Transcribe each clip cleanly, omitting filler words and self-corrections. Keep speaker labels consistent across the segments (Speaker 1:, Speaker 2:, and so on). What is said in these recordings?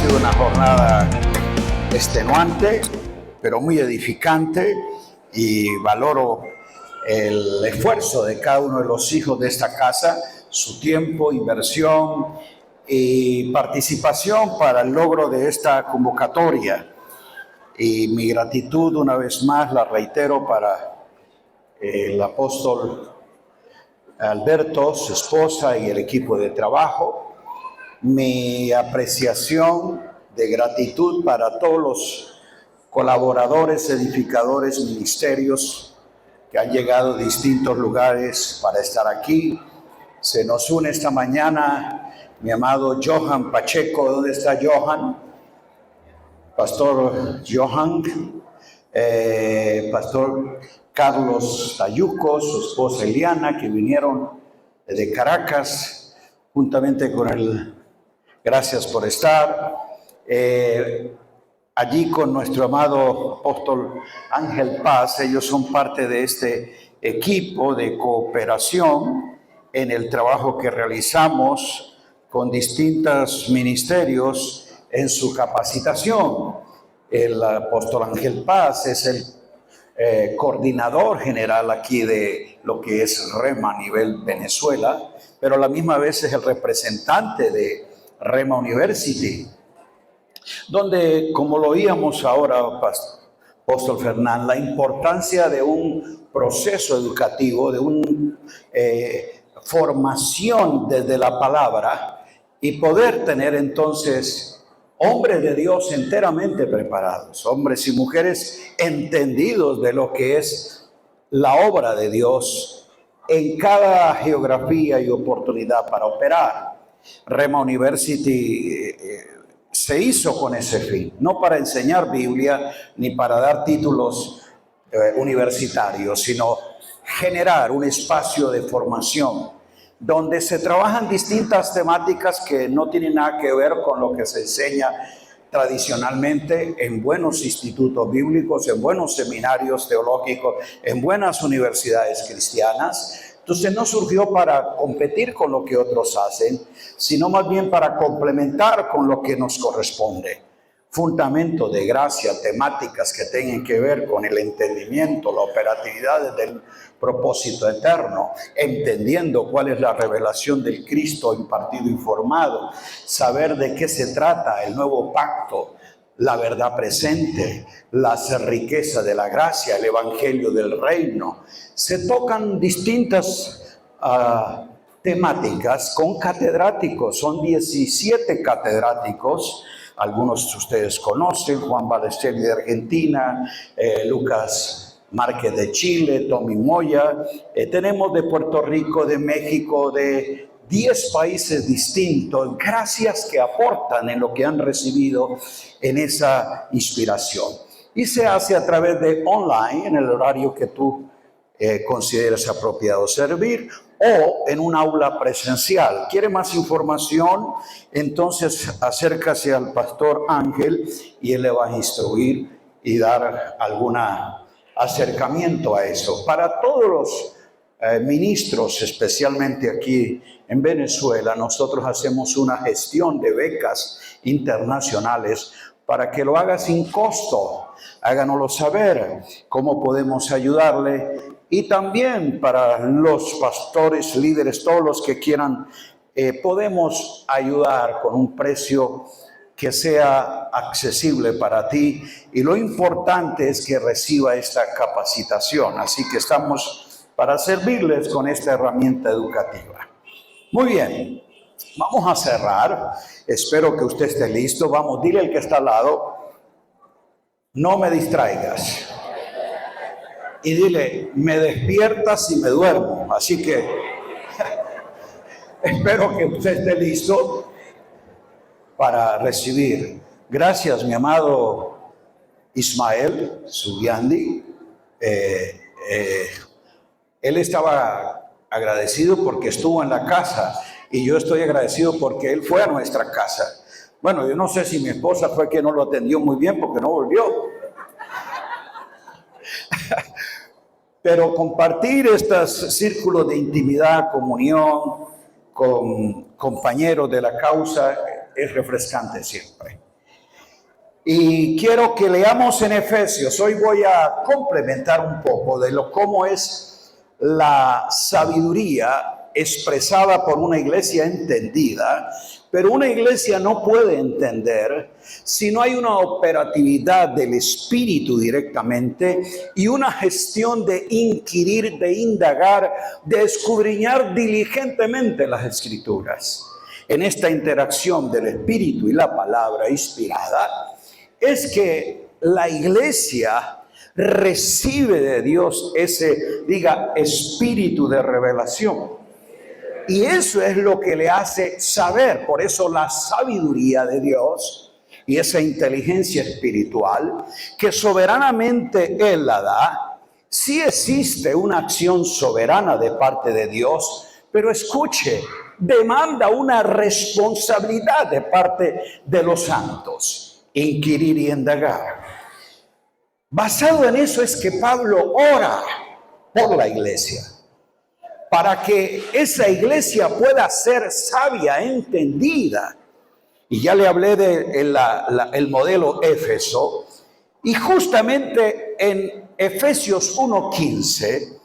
Speaker 1: sido una jornada extenuante, pero muy edificante, y valoro el esfuerzo de cada uno de los hijos de esta casa, su tiempo, inversión y participación para el logro de esta convocatoria. Y mi gratitud una vez más la reitero para el apóstol Alberto, su esposa y el equipo de trabajo. Mi apreciación de gratitud para todos los colaboradores, edificadores, ministerios que han llegado de distintos lugares para estar aquí. Se nos une esta mañana mi amado Johan Pacheco. ¿Dónde está Johan? Pastor Johan, Pastor Carlos Tayuco, su esposa Eliana, que vinieron de Caracas, juntamente con el gracias por estar. Allí con nuestro amado apóstol Ángel Paz. Ellos son parte de este equipo de cooperación en el trabajo que realizamos con distintos ministerios en su capacitación. El apóstol Ángel Paz es el coordinador general aquí de lo que es Rema a nivel Venezuela, pero a la misma vez es el representante de Rema University, donde, como lo oíamos ahora, apóstol Fernán, la importancia de un proceso educativo, de una formación desde la palabra, y poder tener entonces hombres de Dios enteramente preparados, hombres y mujeres entendidos de lo que es la obra de Dios en cada geografía y oportunidad para operar. Rema University se hizo con ese fin, no para enseñar Biblia ni para dar títulos universitarios, sino generar un espacio de formación donde se trabajan distintas temáticas que no tienen nada que ver con lo que se enseña tradicionalmente en buenos institutos bíblicos, en buenos seminarios teológicos, en buenas universidades cristianas. Entonces no surgió para competir con lo que otros hacen, sino más bien para complementar con lo que nos corresponde. Fundamento de gracia, temáticas que tengan que ver con el entendimiento, la operatividad del propósito eterno, entendiendo cuál es la revelación del Cristo impartido y formado, saber de qué se trata el nuevo pacto, la verdad presente, las riquezas de la gracia, el evangelio del reino. Se tocan distintas temáticas con catedráticos, son 17 catedráticos. Algunos de ustedes conocen: Juan Ballester de Argentina, Lucas Márquez de Chile, Tommy Moya. Tenemos de Puerto Rico, de México, de 10 países distintos, gracias que aportan en lo que han recibido en esa inspiración. Y se hace a través de online, en el horario que tú consideres apropiado servir, o en un aula presencial. ¿Quiere más información? Entonces acércase al pastor Ángel y él le va a instruir y dar algún acercamiento a eso. Para todos los ministros, especialmente aquí en Venezuela, nosotros hacemos una gestión de becas internacionales para que lo haga sin costo. Háganoslo saber cómo podemos ayudarle. Y también para los pastores, líderes, todos los que quieran, podemos ayudar con un precio que sea accesible para ti. Y lo importante es que reciba esta capacitación. Así que estamos para servirles con esta herramienta educativa. Muy bien, vamos a cerrar. Espero que usted esté listo. Vamos, dile al que está al lado: no me distraigas. Y dile: me despiertas y me duermo. Así que espero que usted esté listo para recibir. Gracias, mi amado Ismael Subiandi. Él estaba agradecido porque estuvo en la casa, y yo estoy agradecido porque él fue a nuestra casa. Bueno, yo no sé si mi esposa fue que no lo atendió muy bien porque no volvió. Pero compartir estos círculos de intimidad, comunión con compañeros de la causa es refrescante siempre. Y quiero que leamos en Efesios. Hoy voy a complementar un poco de cómo es la sabiduría expresada por una iglesia entendida. Pero una iglesia no puede entender si no hay una operatividad del Espíritu directamente y una gestión de inquirir, de indagar, de escudriñar diligentemente las Escrituras. En esta interacción del Espíritu y la palabra inspirada, es que la iglesia recibe de Dios ese, espíritu de revelación. Y eso es lo que le hace saber. Por eso la sabiduría de Dios y esa inteligencia espiritual que soberanamente Él la da. Sí existe una acción soberana de parte de Dios, pero escuche, demanda una responsabilidad de parte de los santos. Inquirir y indagar. Basado en eso es que Pablo ora por la iglesia, para que esa iglesia pueda ser sabia, entendida. Y ya le hablé del modelo Éfeso, y justamente en Efesios 1:15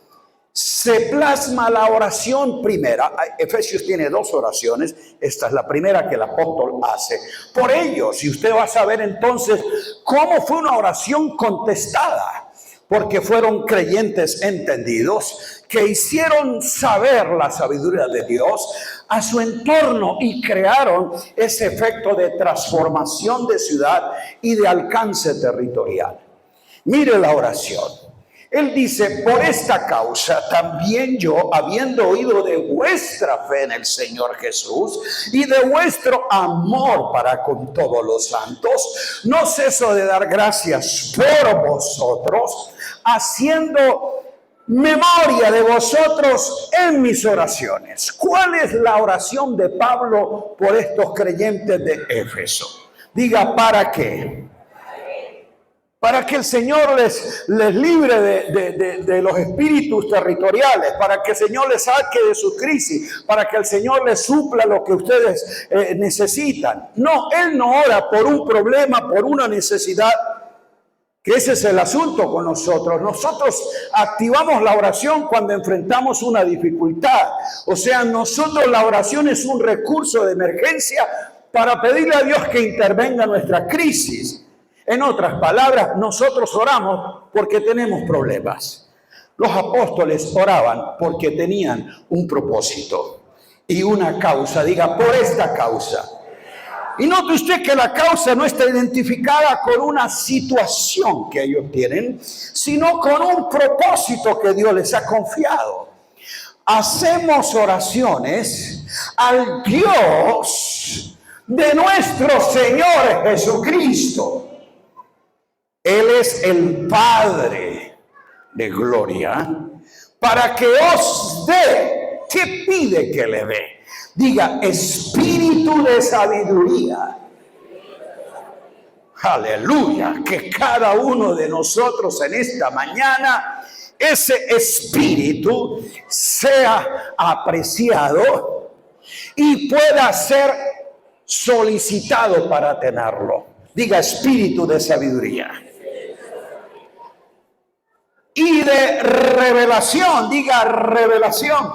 Speaker 1: se plasma la oración primera. Efesios tiene dos oraciones. Esta es la primera que el apóstol hace por ellos. Y usted va a saber entonces cómo fue una oración contestada. Porque fueron creyentes entendidos que hicieron saber la sabiduría de Dios a su entorno y crearon ese efecto de transformación de ciudad y de alcance territorial. Mire la oración. Él dice, por esta causa también yo, habiendo oído de vuestra fe en el Señor Jesús y de vuestro amor para con todos los santos, no ceso de dar gracias por vosotros, haciendo memoria de vosotros en mis oraciones. ¿Cuál es la oración de Pablo por estos creyentes de Éfeso? Diga, ¿para qué? Para que el Señor les libre de los espíritus territoriales, para que el Señor les saque de su crisis, para que el Señor les supla lo que ustedes necesitan. No, Él no ora por un problema, por una necesidad, que ese es el asunto con nosotros. Nosotros activamos la oración cuando enfrentamos una dificultad. O sea, nosotros la oración es un recurso de emergencia para pedirle a Dios que intervenga en nuestra crisis. En otras palabras, nosotros oramos porque tenemos problemas. Los apóstoles oraban porque tenían un propósito y una causa. Diga, por esta causa. Y note usted que la causa no está identificada con una situación que ellos tienen, sino con un propósito que Dios les ha confiado. Hacemos oraciones al Dios de nuestro Señor Jesucristo. Él es el Padre de gloria, para que os dé. ¿Qué pide que le dé? Diga, espíritu de sabiduría. Aleluya, que cada uno de nosotros en esta mañana, ese espíritu sea apreciado y pueda ser solicitado para tenerlo. Diga, espíritu de sabiduría. Y de revelación, diga revelación,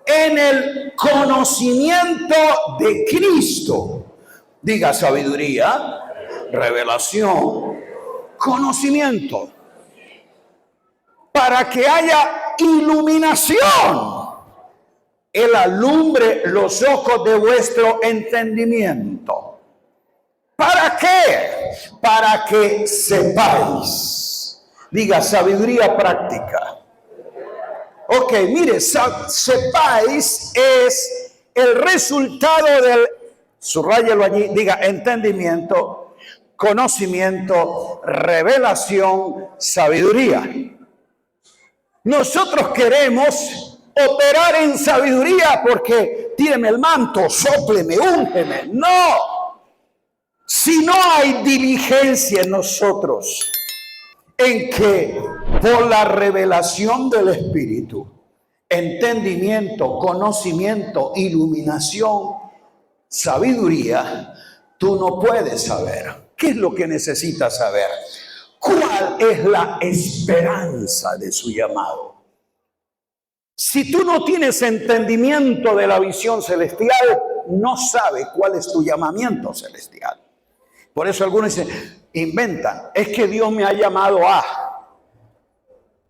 Speaker 1: en el conocimiento de Cristo. Diga sabiduría, revelación, conocimiento. Para que haya iluminación, Él alumbre los ojos de vuestro entendimiento. ¿Para qué? Para que sepáis. Diga, sabiduría práctica. Ok, mire, sepáis es el resultado del, subrayelo allí, diga, entendimiento, conocimiento, revelación, sabiduría. Nosotros queremos operar en sabiduría porque tíreme el manto, sópleme, úngeme. No. Si no hay diligencia en nosotros, en que por la revelación del Espíritu, entendimiento, conocimiento, iluminación, sabiduría, tú no puedes saber ¿Qué es lo que necesita saber? ¿Cuál es la esperanza de su llamado? Si tú no tienes entendimiento de la visión celestial, no sabes cuál es tu llamamiento celestial. Por eso algunos dicen, inventan, es que Dios me ha llamado a...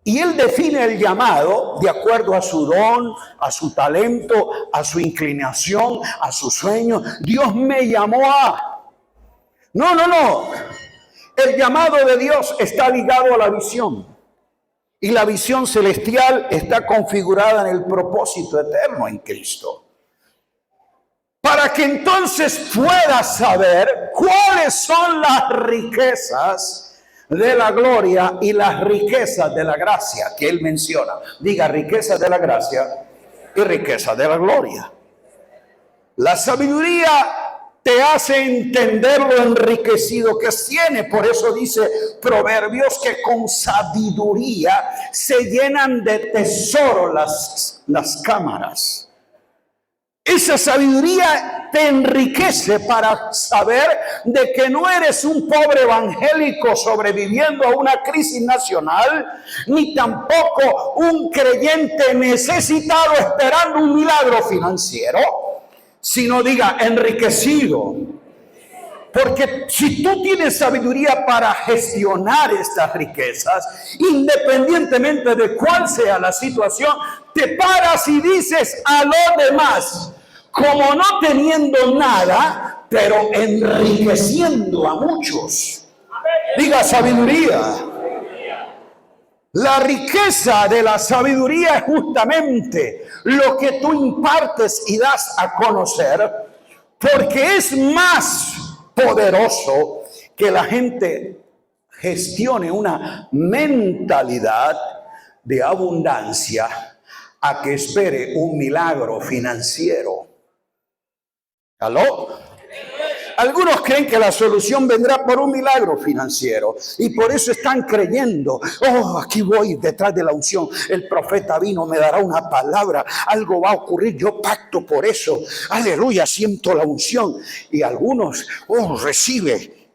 Speaker 1: Y Él define el llamado de acuerdo a su don, a su talento, a su inclinación, a su sueño. Dios me llamó a... No. El llamado de Dios está ligado a la visión. Y la visión celestial está configurada en el propósito eterno en Cristo. Para que entonces puedas saber cuáles son las riquezas de la gloria y las riquezas de la gracia que Él menciona. Diga, riquezas de la gracia y riquezas de la gloria. La sabiduría te hace entender lo enriquecido que tiene. Por eso dice Proverbios que con sabiduría se llenan de tesoro las cámaras. Esa sabiduría te enriquece para saber de que no eres un pobre evangélico sobreviviendo a una crisis nacional, ni tampoco un creyente necesitado esperando un milagro financiero, sino diga enriquecido. Porque si tú tienes sabiduría para gestionar estas riquezas, independientemente de cuál sea la situación, te paras y dices a los demás, como no teniendo nada, pero enriqueciendo a muchos. Diga sabiduría. La riqueza de la sabiduría es justamente lo que tú impartes y das a conocer, porque es más poderoso que la gente gestione una mentalidad de abundancia a que espere un milagro financiero. ¿Aló? Algunos creen que la solución vendrá por un milagro financiero y por eso están creyendo, aquí voy detrás de la unción, el profeta vino, me dará una palabra, algo va a ocurrir, yo pacto por eso, aleluya, siento la unción. Y algunos, recibe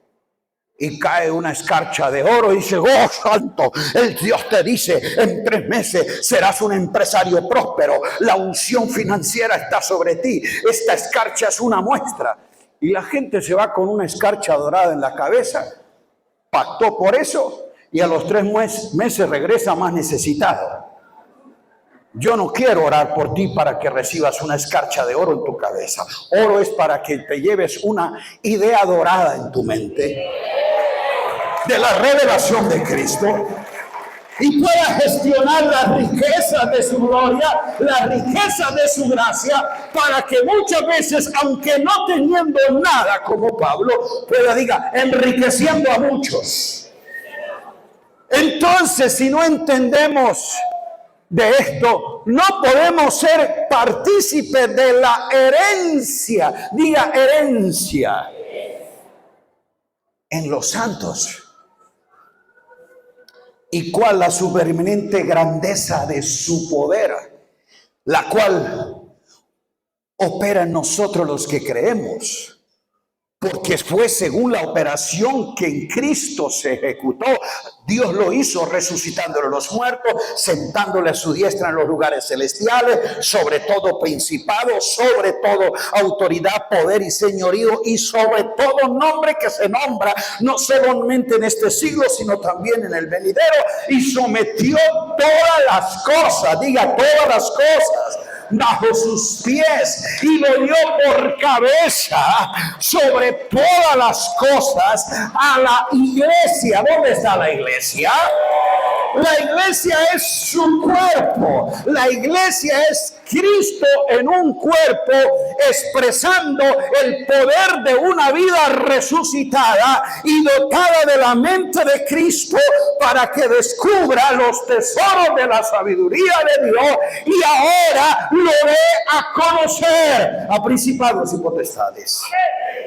Speaker 1: y cae una escarcha de oro y dice, santo, el Dios te dice, en 3 meses serás un empresario próspero, la unción financiera está sobre ti, esta escarcha es una muestra. Y la gente se va con una escarcha dorada en la cabeza, pactó por eso y a los 3 meses regresa más necesitado. Yo no quiero orar por ti para que recibas una escarcha de oro en tu cabeza. Oro es para que te lleves una idea dorada en tu mente de la revelación de Cristo y pueda gestionar las riquezas de su gloria, las riquezas de su gracia, para que muchas veces, aunque no teniendo nada como Pablo, pueda, diga, enriqueciendo a muchos. Entonces, si no entendemos de esto, no podemos ser partícipes de la herencia, diga herencia, en los santos. ¿Y cuál la supereminente grandeza de su poder, la cual opera en nosotros los que creemos? Porque fue según la operación que en Cristo se ejecutó. Dios lo hizo resucitándole a los muertos, sentándole a su diestra en los lugares celestiales, sobre todo principado, sobre todo autoridad, poder y señorío, y sobre todo nombre que se nombra, no solamente en este siglo, sino también en el venidero, y sometió todas las cosas, diga todas las cosas, bajo sus pies y lo dio por cabeza sobre todas las cosas a la iglesia. ¿Dónde está la iglesia? La iglesia es su cuerpo. La iglesia es Cristo en un cuerpo, expresando el poder de una vida resucitada y dotada de la mente de Cristo para que descubra los tesoros de la sabiduría de Dios y ahora lo dé a conocer a principados y potestades.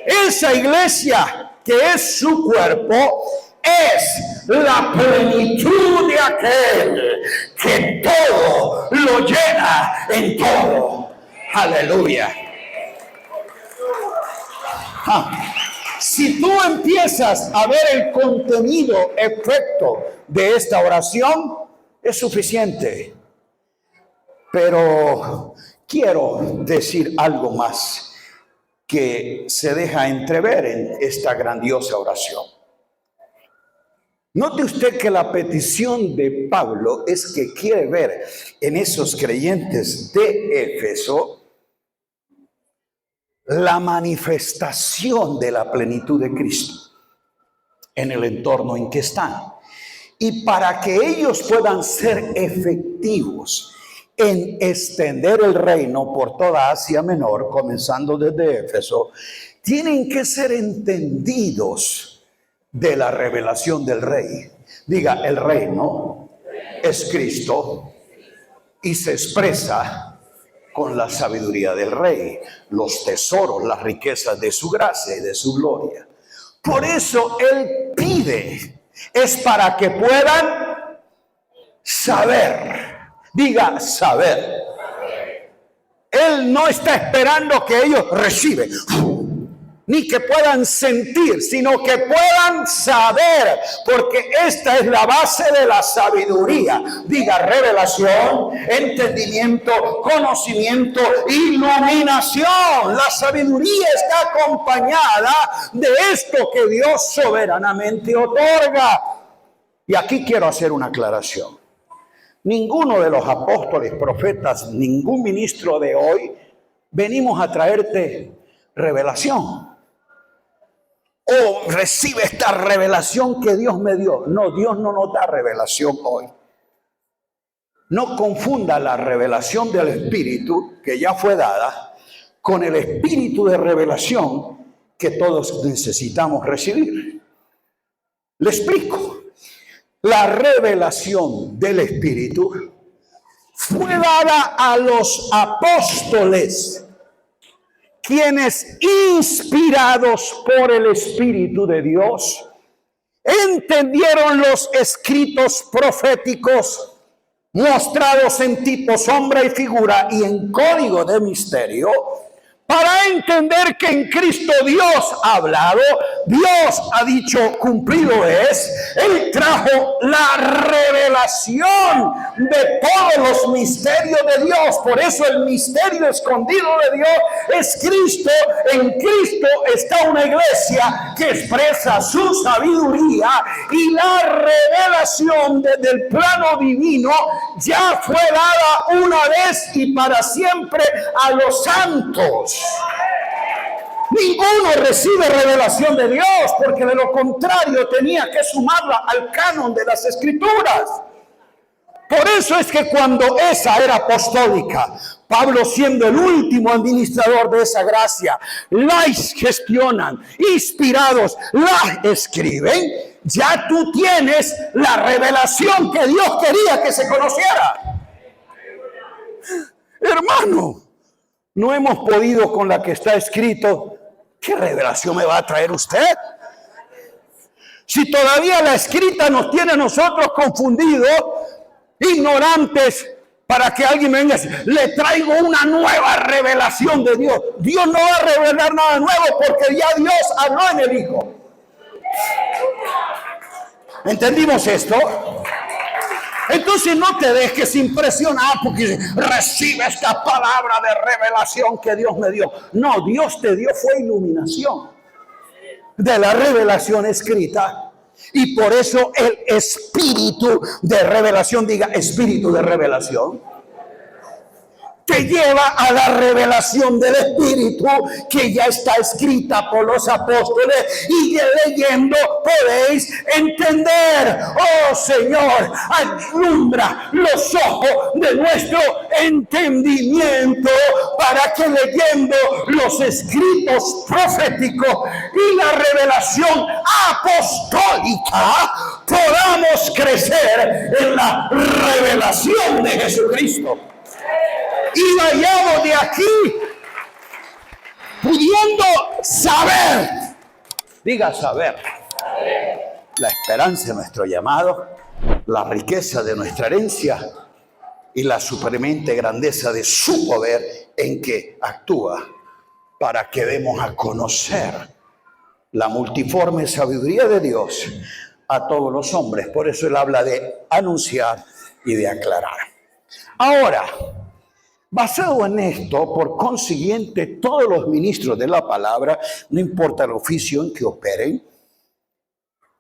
Speaker 1: Esa iglesia que es su cuerpo es la plenitud de aquel que todo lo llena en todo. Aleluya. Si tú empiezas a ver el contenido, efecto de esta oración, es suficiente. Pero quiero decir algo más que se deja entrever en esta grandiosa oración. Note usted que la petición de Pablo es que quiere ver en esos creyentes de Éfeso la manifestación de la plenitud de Cristo en el entorno en que están. Y para que ellos puedan ser efectivos en extender el reino por toda Asia Menor, comenzando desde Éfeso, tienen que ser entendidos de la revelación del Rey. Diga, el reino es Cristo y se expresa con la sabiduría del Rey, los tesoros, las riquezas de su gracia y de su gloria. Por eso Él pide, es para que puedan saber. Diga, saber. Él no está esperando que ellos reciban, ni que puedan sentir, sino que puedan saber, porque esta es la base de la sabiduría. Diga, revelación, entendimiento, conocimiento, iluminación. La sabiduría está acompañada de esto que Dios soberanamente otorga. Y aquí quiero hacer una aclaración. Ninguno de los apóstoles, profetas, ningún ministro de hoy, venimos a traerte revelación. Recibe esta revelación que Dios me dio. No, Dios no nos da revelación hoy. No confunda la revelación del Espíritu, que ya fue dada, con el Espíritu de revelación que todos necesitamos recibir. Le explico. La revelación del Espíritu fue dada a los apóstoles, quienes, inspirados por el Espíritu de Dios, entendieron los escritos proféticos mostrados en tipo, sombra y figura y en código de misterio, para entender que en Cristo Dios ha hablado, Dios ha dicho, cumplido es. Él trajo la revelación de todos los misterios de Dios. Por eso el misterio escondido de Dios es Cristo. En Cristo está una iglesia que expresa su sabiduría, y la revelación desde el plano divino ya fue dada una vez y para siempre a los santos. Ninguno recibe revelación de Dios, porque de lo contrario tenía que sumarla al canon de las Escrituras. Por eso es que cuando esa era apostólica, Pablo, siendo el último administrador de esa gracia, la gestionan, inspirados, la escriben. Ya tú tienes la revelación que Dios quería que se conociera. Hermano, no hemos podido con la que está escrito. ¿Qué revelación me va a traer usted? Si todavía la escrita nos tiene a nosotros confundidos, ignorantes, para que alguien venga, le traigo una nueva revelación de Dios. Dios no va a revelar nada nuevo, porque ya Dios habló en el Hijo. ¿Entendimos esto? Entonces no te dejes impresionar porque recibe esta palabra de revelación que Dios me dio. No, Dios te dio fue iluminación de la revelación escrita. Y por eso el espíritu de revelación, diga espíritu de revelación, te lleva a la revelación del Espíritu que ya está escrita por los apóstoles, y leyendo podéis entender. Oh Señor, alumbra los ojos de nuestro entendimiento para que leyendo los escritos proféticos y la revelación apostólica podamos crecer en la revelación de Jesucristo. Y vayamos de aquí pudiendo saber. Diga saber. La esperanza de nuestro llamado, la riqueza de nuestra herencia y la supremente grandeza de su poder en que actúa para que demos a conocer la multiforme sabiduría de Dios a todos los hombres. Por eso él habla de anunciar y de aclarar. Ahora, basado en esto, por consiguiente, todos los ministros de la palabra, no importa el oficio en que operen,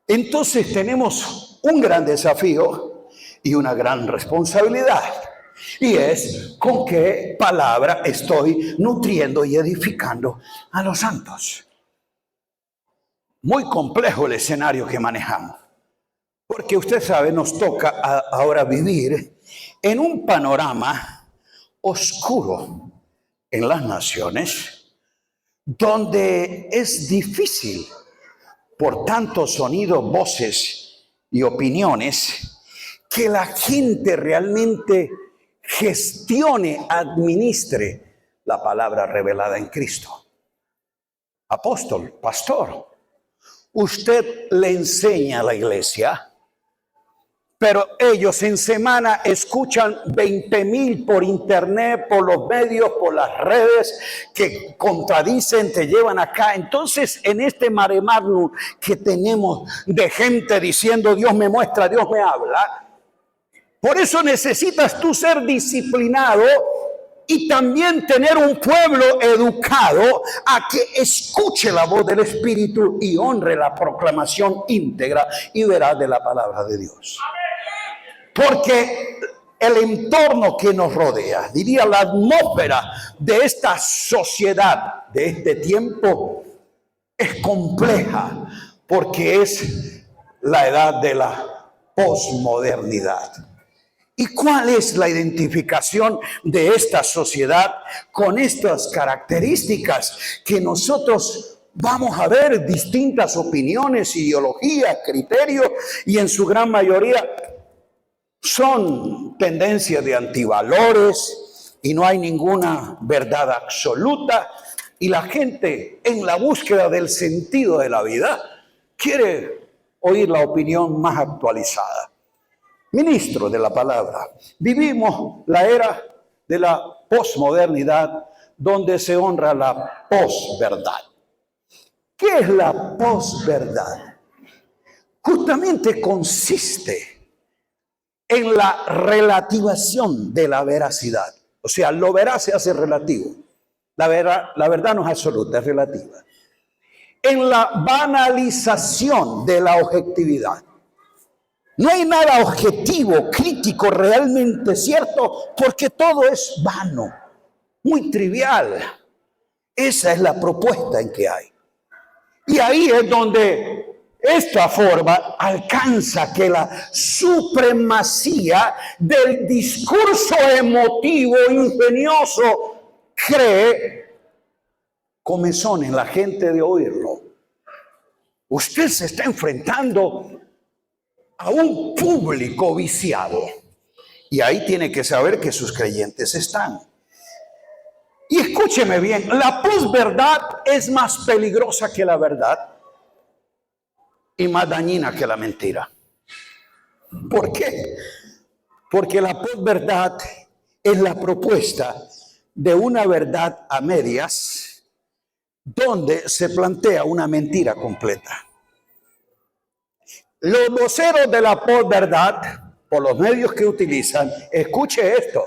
Speaker 1: entonces tenemos un gran desafío y una gran responsabilidad. Y es con qué palabra estoy nutriendo y edificando a los santos. Muy complejo el escenario que manejamos. Porque usted sabe, nos toca ahora vivir en un panorama oscuro en las naciones, donde es difícil, por tantos sonidos, voces y opiniones, que la gente realmente gestione, administre la palabra revelada en Cristo. Apóstol, pastor, usted le enseña a la iglesia, pero ellos en semana escuchan 20,000 por internet, por los medios, por las redes, que contradicen, te llevan acá. Entonces, en este mare magnum que tenemos de gente diciendo Dios me muestra, Dios me habla, por eso necesitas tú ser disciplinado y también tener un pueblo educado a que escuche la voz del Espíritu y honre la proclamación íntegra y veraz de la palabra de Dios. Porque el entorno que nos rodea, diría la atmósfera de esta sociedad, de este tiempo, es compleja porque es la edad de la posmodernidad. ¿Y cuál es la identificación de esta sociedad con estas características que nosotros vamos a ver distintas opiniones, ideologías, criterios y en su gran mayoría son tendencias de antivalores y no hay ninguna verdad absoluta y la gente en la búsqueda del sentido de la vida quiere oír la opinión más actualizada? Ministro de la palabra, vivimos la era de la posmodernidad donde se honra la posverdad. ¿Qué es la posverdad? Justamente consiste en la relativación de la veracidad. O sea, lo veraz se hace relativo. La verdad no es absoluta, es relativa. En la banalización de la objetividad. No hay nada objetivo, crítico, realmente cierto, porque todo es vano, muy trivial. Esa es la propuesta en que hay. Y ahí es donde esta forma alcanza que la supremacía del discurso emotivo, ingenioso, cree comezón en la gente de oírlo. Usted se está enfrentando a un público viciado. Y ahí tiene que saber que sus creyentes están. Y escúcheme bien, la posverdad es más peligrosa que la verdad y más dañina que la mentira. ¿Por qué? Porque la posverdad es la propuesta de una verdad a medias donde se plantea una mentira completa. Los voceros de la posverdad, por los medios que utilizan, escuche esto.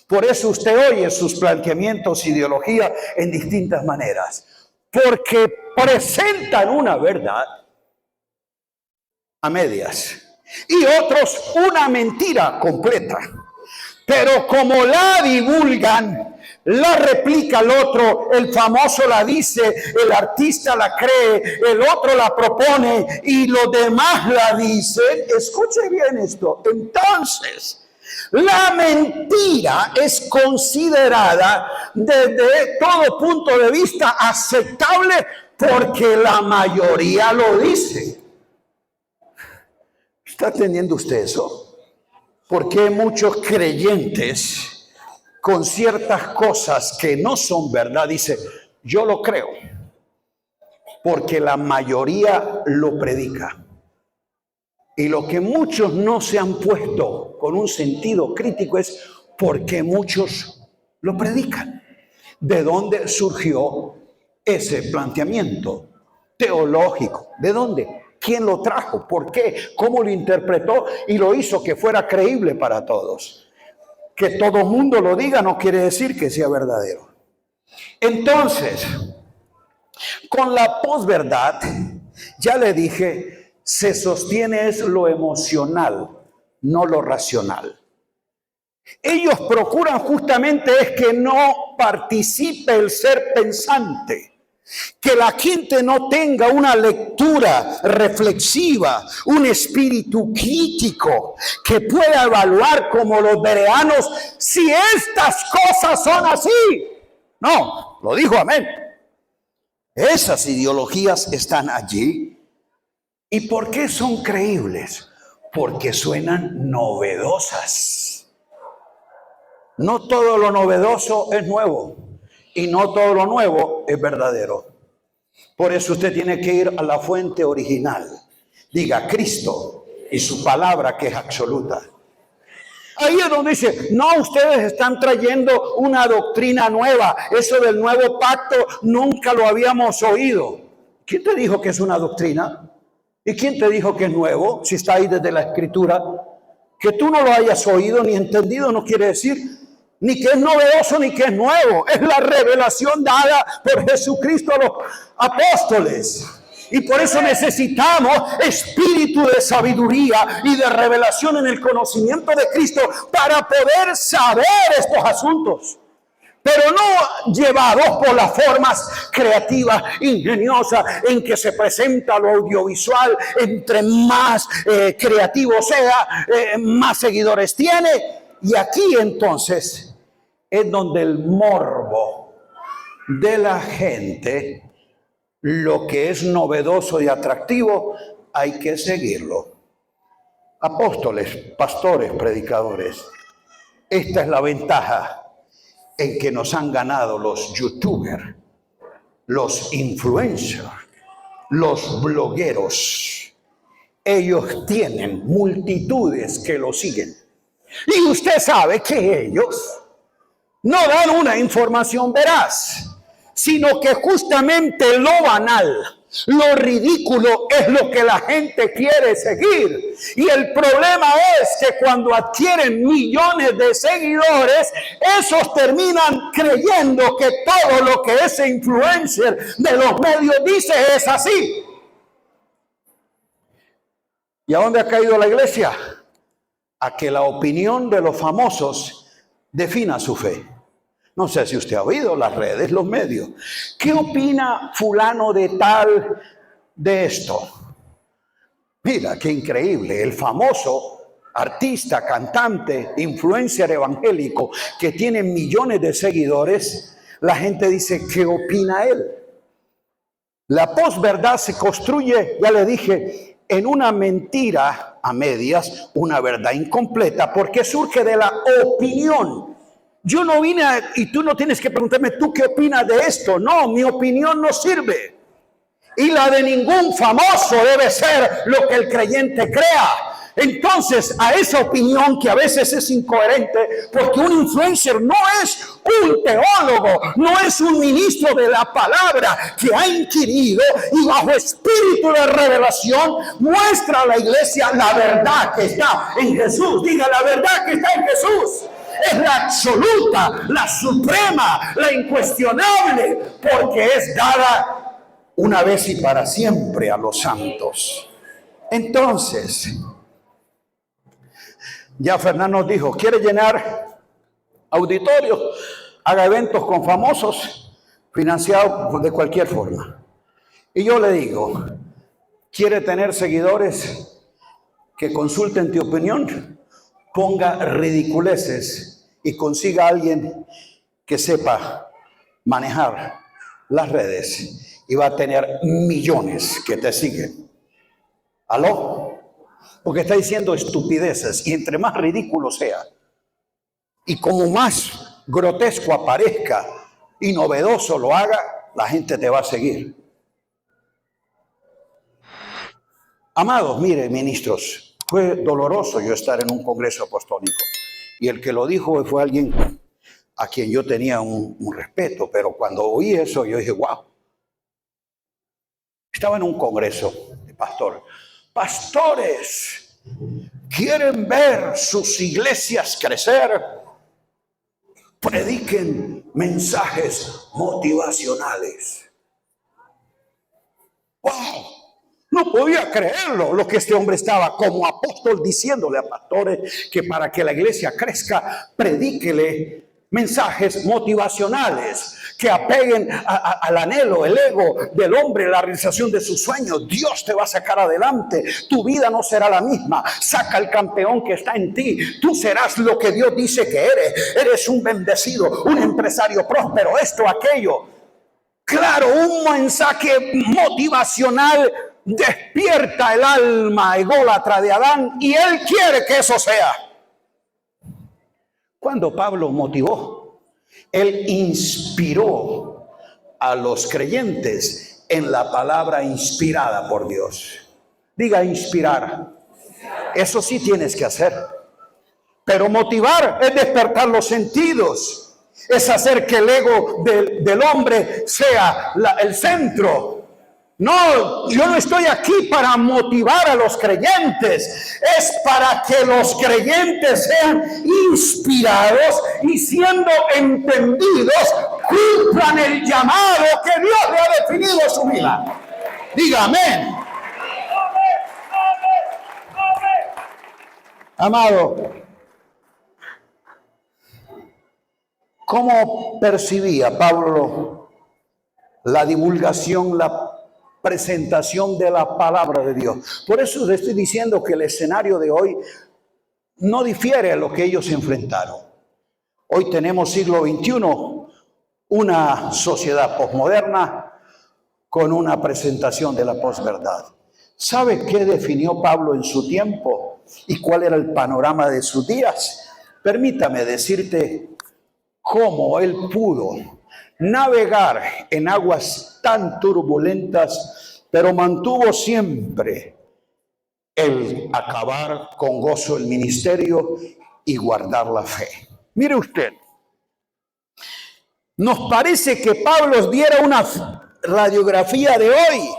Speaker 1: Por eso usted oye sus planteamientos, ideología en distintas maneras. Porque presentan una verdad a medias y otros una mentira completa. Pero como la divulgan, la replica el otro, el famoso la dice, el artista la cree, el otro la propone y los demás la dicen. Escuche bien esto. Entonces, la mentira es considerada desde todo punto de vista aceptable porque la mayoría lo dice. ¿Está entendiendo usted eso? Porque muchos creyentes con ciertas cosas que no son verdad, dice, yo lo creo, porque la mayoría lo predica. Y lo que muchos no se han puesto con un sentido crítico es porque muchos lo predican. ¿De dónde surgió ese planteamiento? teológico. ¿De dónde? ¿Quién lo trajo? ¿Por qué? ¿Cómo lo interpretó? Y lo hizo que fuera creíble para todos. Que todo el mundo lo diga no quiere decir que sea verdadero. Entonces, con la posverdad, ya le dije, se sostiene es lo emocional, no lo racional. Ellos procuran justamente es que no participe el ser pensante. Que la gente no tenga una lectura reflexiva, un espíritu crítico, que pueda evaluar como los bereanos si estas cosas son así. No, lo dijo amén. Esas ideologías están allí. ¿Y por qué son creíbles? Porque suenan novedosas. No todo lo novedoso es nuevo. Y no todo lo nuevo es verdadero. Por eso usted tiene que ir a la fuente original. Diga Cristo y su palabra que es absoluta. Ahí es donde dice, no, ustedes están trayendo una doctrina nueva. Eso del nuevo pacto nunca lo habíamos oído. ¿Quién te dijo que es una doctrina? ¿Y quién te dijo que es nuevo? Si está ahí desde la Escritura. Que tú no lo hayas oído ni entendido no quiere decir ni que es novedoso ni que es nuevo. Es la revelación dada por Jesucristo a los apóstoles. Y por eso necesitamos espíritu de sabiduría y de revelación en el conocimiento de Cristo para poder saber estos asuntos. Pero no llevados por las formas creativas, ingeniosas, en que se presenta lo audiovisual. Entre más creativo sea, más seguidores tiene. Y aquí entonces es donde el morbo de la gente, lo que es novedoso y atractivo, hay que seguirlo. Apóstoles, pastores, predicadores, esta es la ventaja en que nos han ganado los youtubers, los influencers, los blogueros. Ellos tienen multitudes que los siguen. Y usted sabe que ellos no dan una información veraz, sino que justamente lo banal, lo ridículo es lo que la gente quiere seguir. Y el problema es que cuando adquieren millones de seguidores, esos terminan creyendo que todo lo que ese influencer de los medios dice es así. ¿Y a dónde ha caído la iglesia? A que la opinión de los famosos defina su fe. No sé si usted ha oído las redes, los medios. ¿Qué opina fulano de tal de esto? Mira, qué increíble. El famoso artista, cantante, influencer evangélico que tiene millones de seguidores, la gente dice, ¿qué opina él? La posverdad se construye, ya le dije, en una mentira a medias, una verdad incompleta, porque surge de la opinión. Yo no vine y tú no tienes que preguntarme, ¿tú qué opinas de esto? No, mi opinión no sirve. Y la de ningún famoso debe ser lo que el creyente crea. Entonces, a esa opinión que a veces es incoherente, porque un influencer no es un teólogo, no es un ministro de la palabra que ha inquirido y bajo espíritu de revelación muestra a la iglesia la verdad que está en Jesús. Diga, la verdad que está en Jesús. Es la absoluta, la suprema, la incuestionable, porque es dada una vez y para siempre a los santos. Entonces, ya Fernando nos dijo, quiere llenar auditorios, haga eventos con famosos, financiados de cualquier forma. Y yo le digo, quiere tener seguidores que consulten tu opinión, ponga ridiculeces y consiga a alguien que sepa manejar las redes y va a tener millones que te siguen. ¿Aló? Porque está diciendo estupideces y entre más ridículo sea y como más grotesco aparezca y novedoso lo haga, la gente te va a seguir. Amados, mire, ministros, fue doloroso yo estar en un congreso apostólico y el que lo dijo fue alguien a quien yo tenía un respeto, pero cuando oí eso yo dije, wow, Estaba en un congreso de pastores, ¿quieren ver sus iglesias crecer? Prediquen mensajes motivacionales. ¡Wow! No podía creerlo lo que este hombre estaba como apóstol diciéndole a pastores que para que la iglesia crezca, predíquele mensajes motivacionales que apeguen al anhelo, el ego del hombre, la realización de sus sueños. Dios te va a sacar adelante. Tu vida no será la misma. Saca el campeón que está en ti. Tú serás lo que Dios dice que eres. Eres un bendecido, un empresario próspero, esto, aquello. Claro, un mensaje motivacional despierta el alma ególatra de Adán y él quiere que eso sea. Cuando Pablo motivó, él inspiró a los creyentes en la palabra inspirada por Dios. Diga inspirar. Eso sí tienes que hacer. Pero motivar es despertar los sentidos. Es hacer que el ego del hombre sea el centro. No, yo no estoy aquí para motivar a los creyentes. Es para que los creyentes sean inspirados y siendo entendidos, cumplan el llamado que Dios le ha definido a su vida. Diga amén. Amado, ¿cómo percibía Pablo la divulgación, la presentación de la palabra de Dios? Por eso le estoy diciendo que el escenario de hoy no difiere a lo que ellos enfrentaron. Hoy tenemos siglo XXI, una sociedad posmoderna con una presentación de la posverdad. ¿Sabe qué definió Pablo en su tiempo y cuál era el panorama de sus días? Permítame decirte cómo él pudo navegar en aguas tan turbulentas, pero mantuvo siempre el acabar con gozo el ministerio y guardar la fe. Mire usted, nos parece que Pablo diera una radiografía de hoy,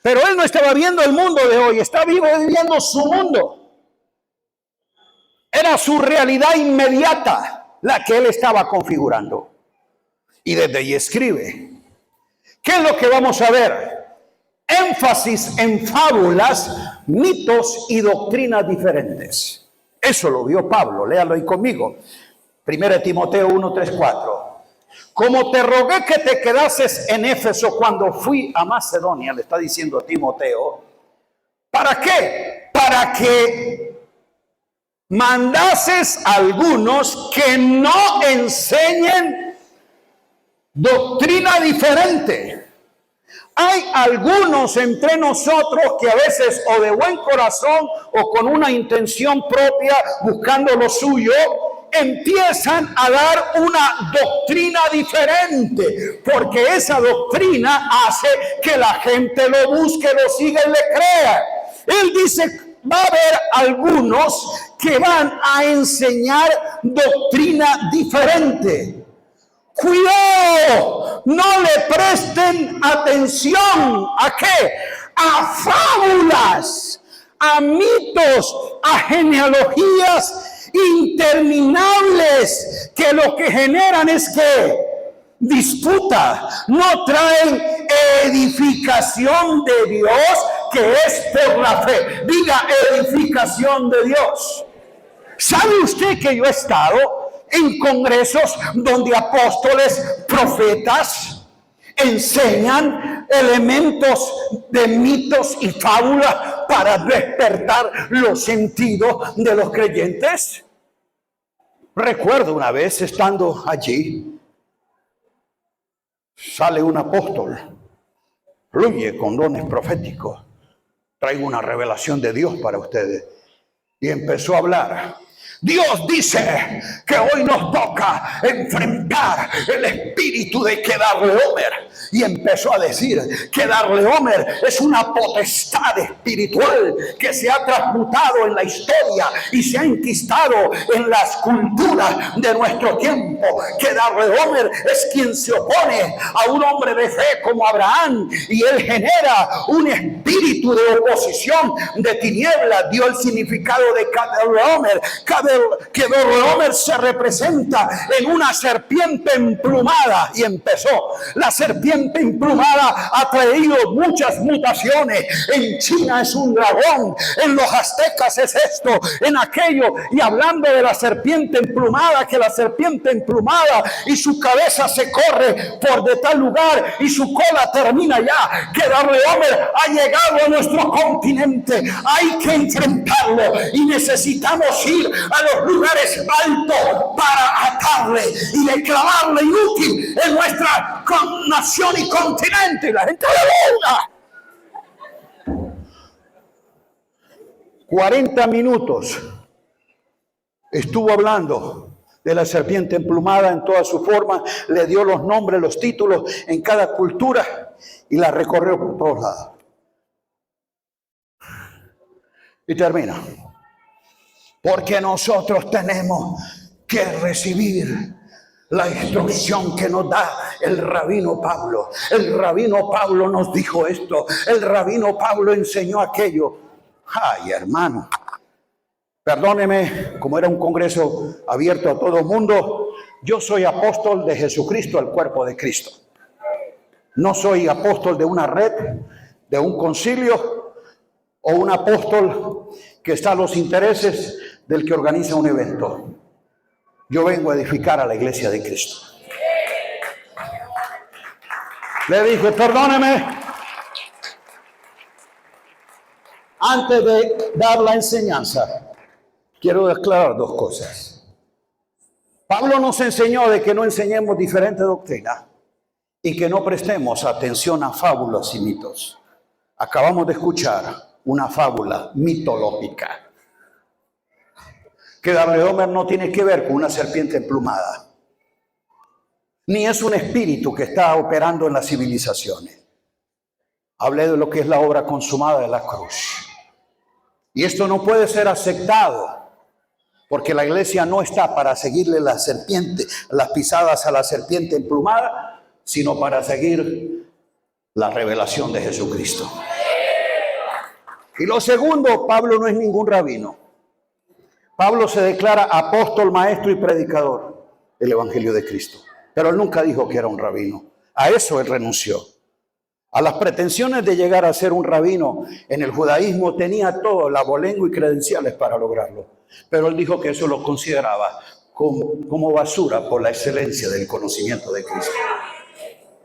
Speaker 1: pero él no estaba viendo el mundo de hoy, estaba viviendo su mundo. Era su realidad inmediata la que él estaba configurando. Y desde ahí escribe. ¿Qué es lo que vamos a ver? Énfasis en fábulas, mitos y doctrinas diferentes. Eso lo vio Pablo, léalo ahí conmigo. 1 Timoteo 1, 3, 4. Como te rogué que te quedases en Éfeso cuando fui a Macedonia, le está diciendo a Timoteo, ¿para qué? Para que mandases a algunos que no enseñen doctrina diferente. Hay algunos entre nosotros que a veces o de buen corazón o con una intención propia buscando lo suyo, empiezan a dar una doctrina diferente, porque esa doctrina hace que la gente lo busque, lo siga y le crea. Él dice, va a haber algunos que van a enseñar doctrina diferente. Cuidado, no le presten atención. ¿A qué? A fábulas, a mitos, a genealogías interminables que lo que generan es que disputa, no traen edificación de Dios, que es por la fe. Diga edificación de Dios. ¿Sabe usted que yo he estado en congresos donde apóstoles, profetas enseñan elementos de mitos y fábulas para despertar los sentidos de los creyentes? Recuerdo una vez estando allí, sale un apóstol, fluye con dones proféticos, traigo una revelación de Dios para ustedes, y empezó a hablar. Dios dice que hoy nos toca enfrentar el espíritu de Kedorlaomer. y empezó a decir que Darleomer es una potestad espiritual que se ha transmutado en la historia y se ha enquistado en las culturas de nuestro tiempo, que Darleomer es quien se opone a un hombre de fe como Abraham, y él genera un espíritu de oposición, de tinieblas. Dio el significado de Kedorlaomer, que Kedorlaomer se representa en una serpiente emplumada, y empezó. La serpiente emplumada ha traído muchas mutaciones. En China es un dragón, en los aztecas es esto, en aquello. Y hablando de la serpiente emplumada, que la serpiente emplumada y su cabeza se corre por de tal lugar y su cola termina ya. Que Kedorlaomer ha llegado a nuestro continente. Hay que enfrentarlo y necesitamos ir a los lugares altos para atarle y declararle inútil en nuestra nación y continente. Y la gente aleluya. 40 minutos estuvo hablando de la serpiente emplumada en toda su forma, le dio los nombres, los títulos en cada cultura y la recorrió por todos lados. Y termina. Porque nosotros tenemos que recibir la instrucción que nos da el rabino Pablo. El rabino Pablo nos dijo esto. El rabino Pablo enseñó aquello. Ay, hermano. Perdóneme, como era un congreso abierto a todo el mundo, yo soy apóstol de Jesucristo, el cuerpo de Cristo. No soy apóstol de una red, de un concilio, o un apóstol que está a los intereses del que organiza un evento. Yo vengo a edificar a la iglesia de Cristo. Le dije, perdóneme, antes de dar la enseñanza, quiero declarar dos cosas. Pablo nos enseñó de que no enseñemos diferente doctrina y que no prestemos atención a fábulas y mitos. Acabamos de escuchar una fábula mitológica. Que Kedorlaomer no tiene que ver con una serpiente emplumada, ni es un espíritu que está operando en las civilizaciones. Hablé de lo que es la obra consumada de la cruz. Y esto no puede ser aceptado, porque la iglesia no está para seguirle la serpiente, las pisadas a la serpiente emplumada, sino para seguir la revelación de Jesucristo. Y lo segundo, Pablo no es ningún rabino. Pablo se declara apóstol, maestro y predicador del Evangelio de Cristo. Pero él nunca dijo que era un rabino. A eso él renunció. A las pretensiones de llegar a ser un rabino en el judaísmo tenía todo, la abolengo y credenciales para lograrlo. Pero él dijo que eso lo consideraba como basura por la excelencia del conocimiento de Cristo.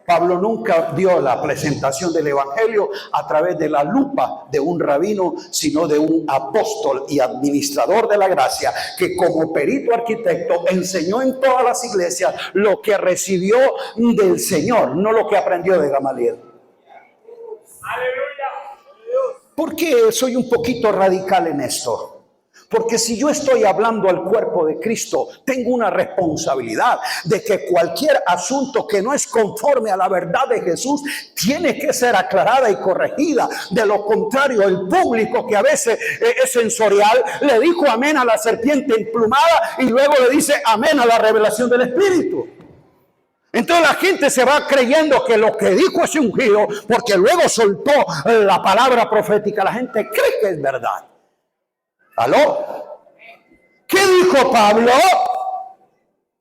Speaker 1: Pablo nunca dio la presentación del Evangelio a través de la lupa de un rabino, sino de un apóstol y administrador de la gracia, que como perito arquitecto enseñó en todas las iglesias lo que recibió del Señor, no lo que aprendió de Gamaliel. ¿Por qué soy un poquito radical en esto? Porque si yo estoy hablando al cuerpo de Cristo, tengo una responsabilidad de que cualquier asunto que no es conforme a la verdad de Jesús tiene que ser aclarada y corregida. De lo contrario, el público, que a veces es sensorial, le dijo amén a la serpiente emplumada y luego le dice amén a la revelación del Espíritu. Entonces la gente se va creyendo que lo que dijo es ungido, porque luego soltó la palabra profética. La gente cree que es verdad. ¿Aló? ¿Qué dijo Pablo?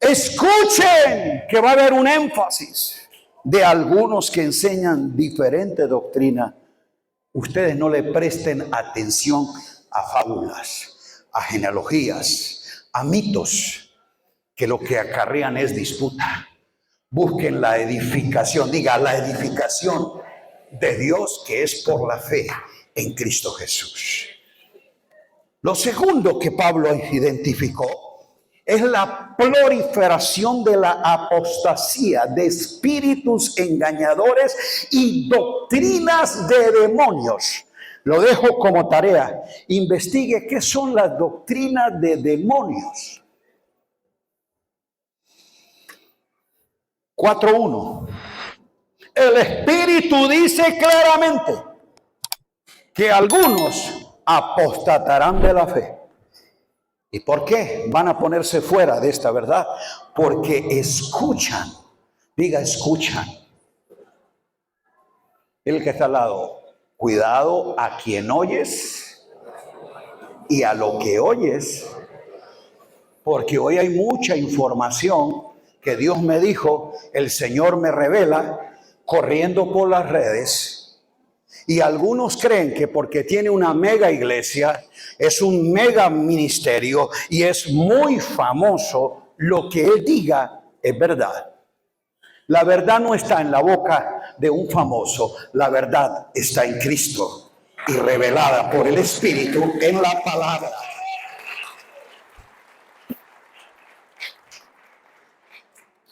Speaker 1: Escuchen que va a haber un énfasis de algunos que enseñan diferente doctrina. Ustedes no le presten atención a fábulas, a genealogías, a mitos, que lo que acarrean es disputa. Busquen la edificación, diga la edificación de Dios, que es por la fe en Cristo Jesús. Lo segundo que Pablo identificó es la proliferación de la apostasía, de espíritus engañadores y doctrinas de demonios. Lo dejo como tarea. Investigue qué son las doctrinas de demonios. 4:1. el Espíritu dice claramente que algunos apostatarán de la fe. ¿Y por qué van a ponerse fuera de esta verdad? Porque escuchan. Diga, escuchan. El que está al lado, cuidado a quien oyes y a lo que oyes. Porque hoy hay mucha información que Dios me dijo, el Señor me revela, corriendo por las redes. Y algunos creen que porque tiene una mega iglesia, es un mega ministerio y es muy famoso, lo que él diga es verdad. La verdad no está en la boca de un famoso, la verdad está en Cristo y revelada por el Espíritu en la palabra.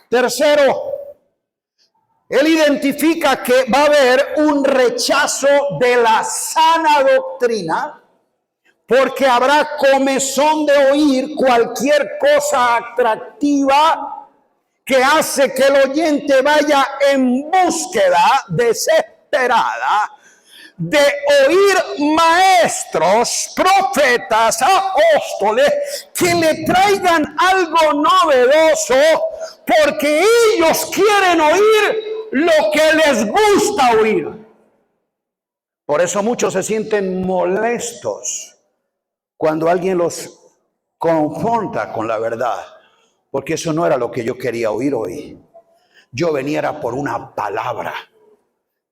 Speaker 1: Tercero, él identifica que va a haber un rechazo de la sana doctrina, porque habrá comezón de oír cualquier cosa atractiva que hace que el oyente vaya en búsqueda desesperada de oír maestros, profetas, apóstoles que le traigan algo novedoso, porque ellos quieren oír lo que les gusta oír. Por eso muchos se sienten molestos cuando alguien los confronta con la verdad, porque eso no era lo que yo quería oír hoy. Yo venía por una palabra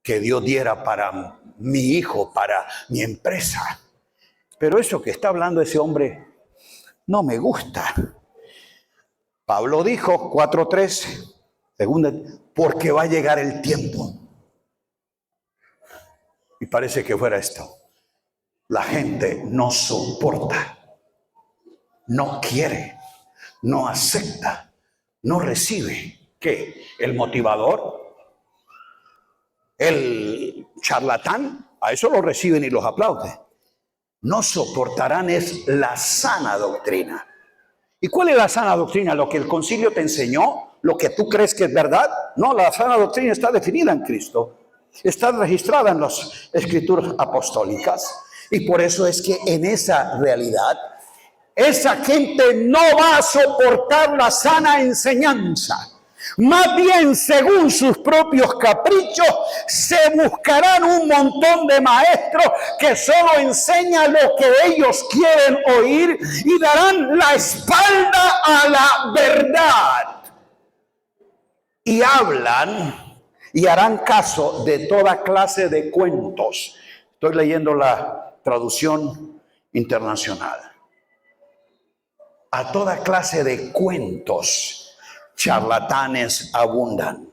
Speaker 1: que Dios diera para mi hijo, para mi empresa. Pero eso que está hablando ese hombre no me gusta. Pablo dijo 4:3, segunda, porque va a llegar el tiempo. Y parece que fuera esto. La gente no soporta, no quiere, no acepta, no recibe. ¿Qué? ¿El motivador? ¿El charlatán? A eso lo reciben y los aplauden. No soportarán es la sana doctrina. ¿Y cuál es la sana doctrina? ¿Lo que el concilio te enseñó? ¿Lo que tú crees que es verdad? No, la sana doctrina está definida en Cristo. Está registrada en las escrituras apostólicas. Y por eso es que en esa realidad, esa gente no va a soportar la sana enseñanza. Más bien, según sus propios caprichos, se buscarán un montón de maestros que solo enseñan lo que ellos quieren oír y darán la espalda a la verdad. Y hablan y harán caso de toda clase de cuentos. Estoy leyendo la traducción internacional. A toda clase de cuentos. Charlatanes abundan.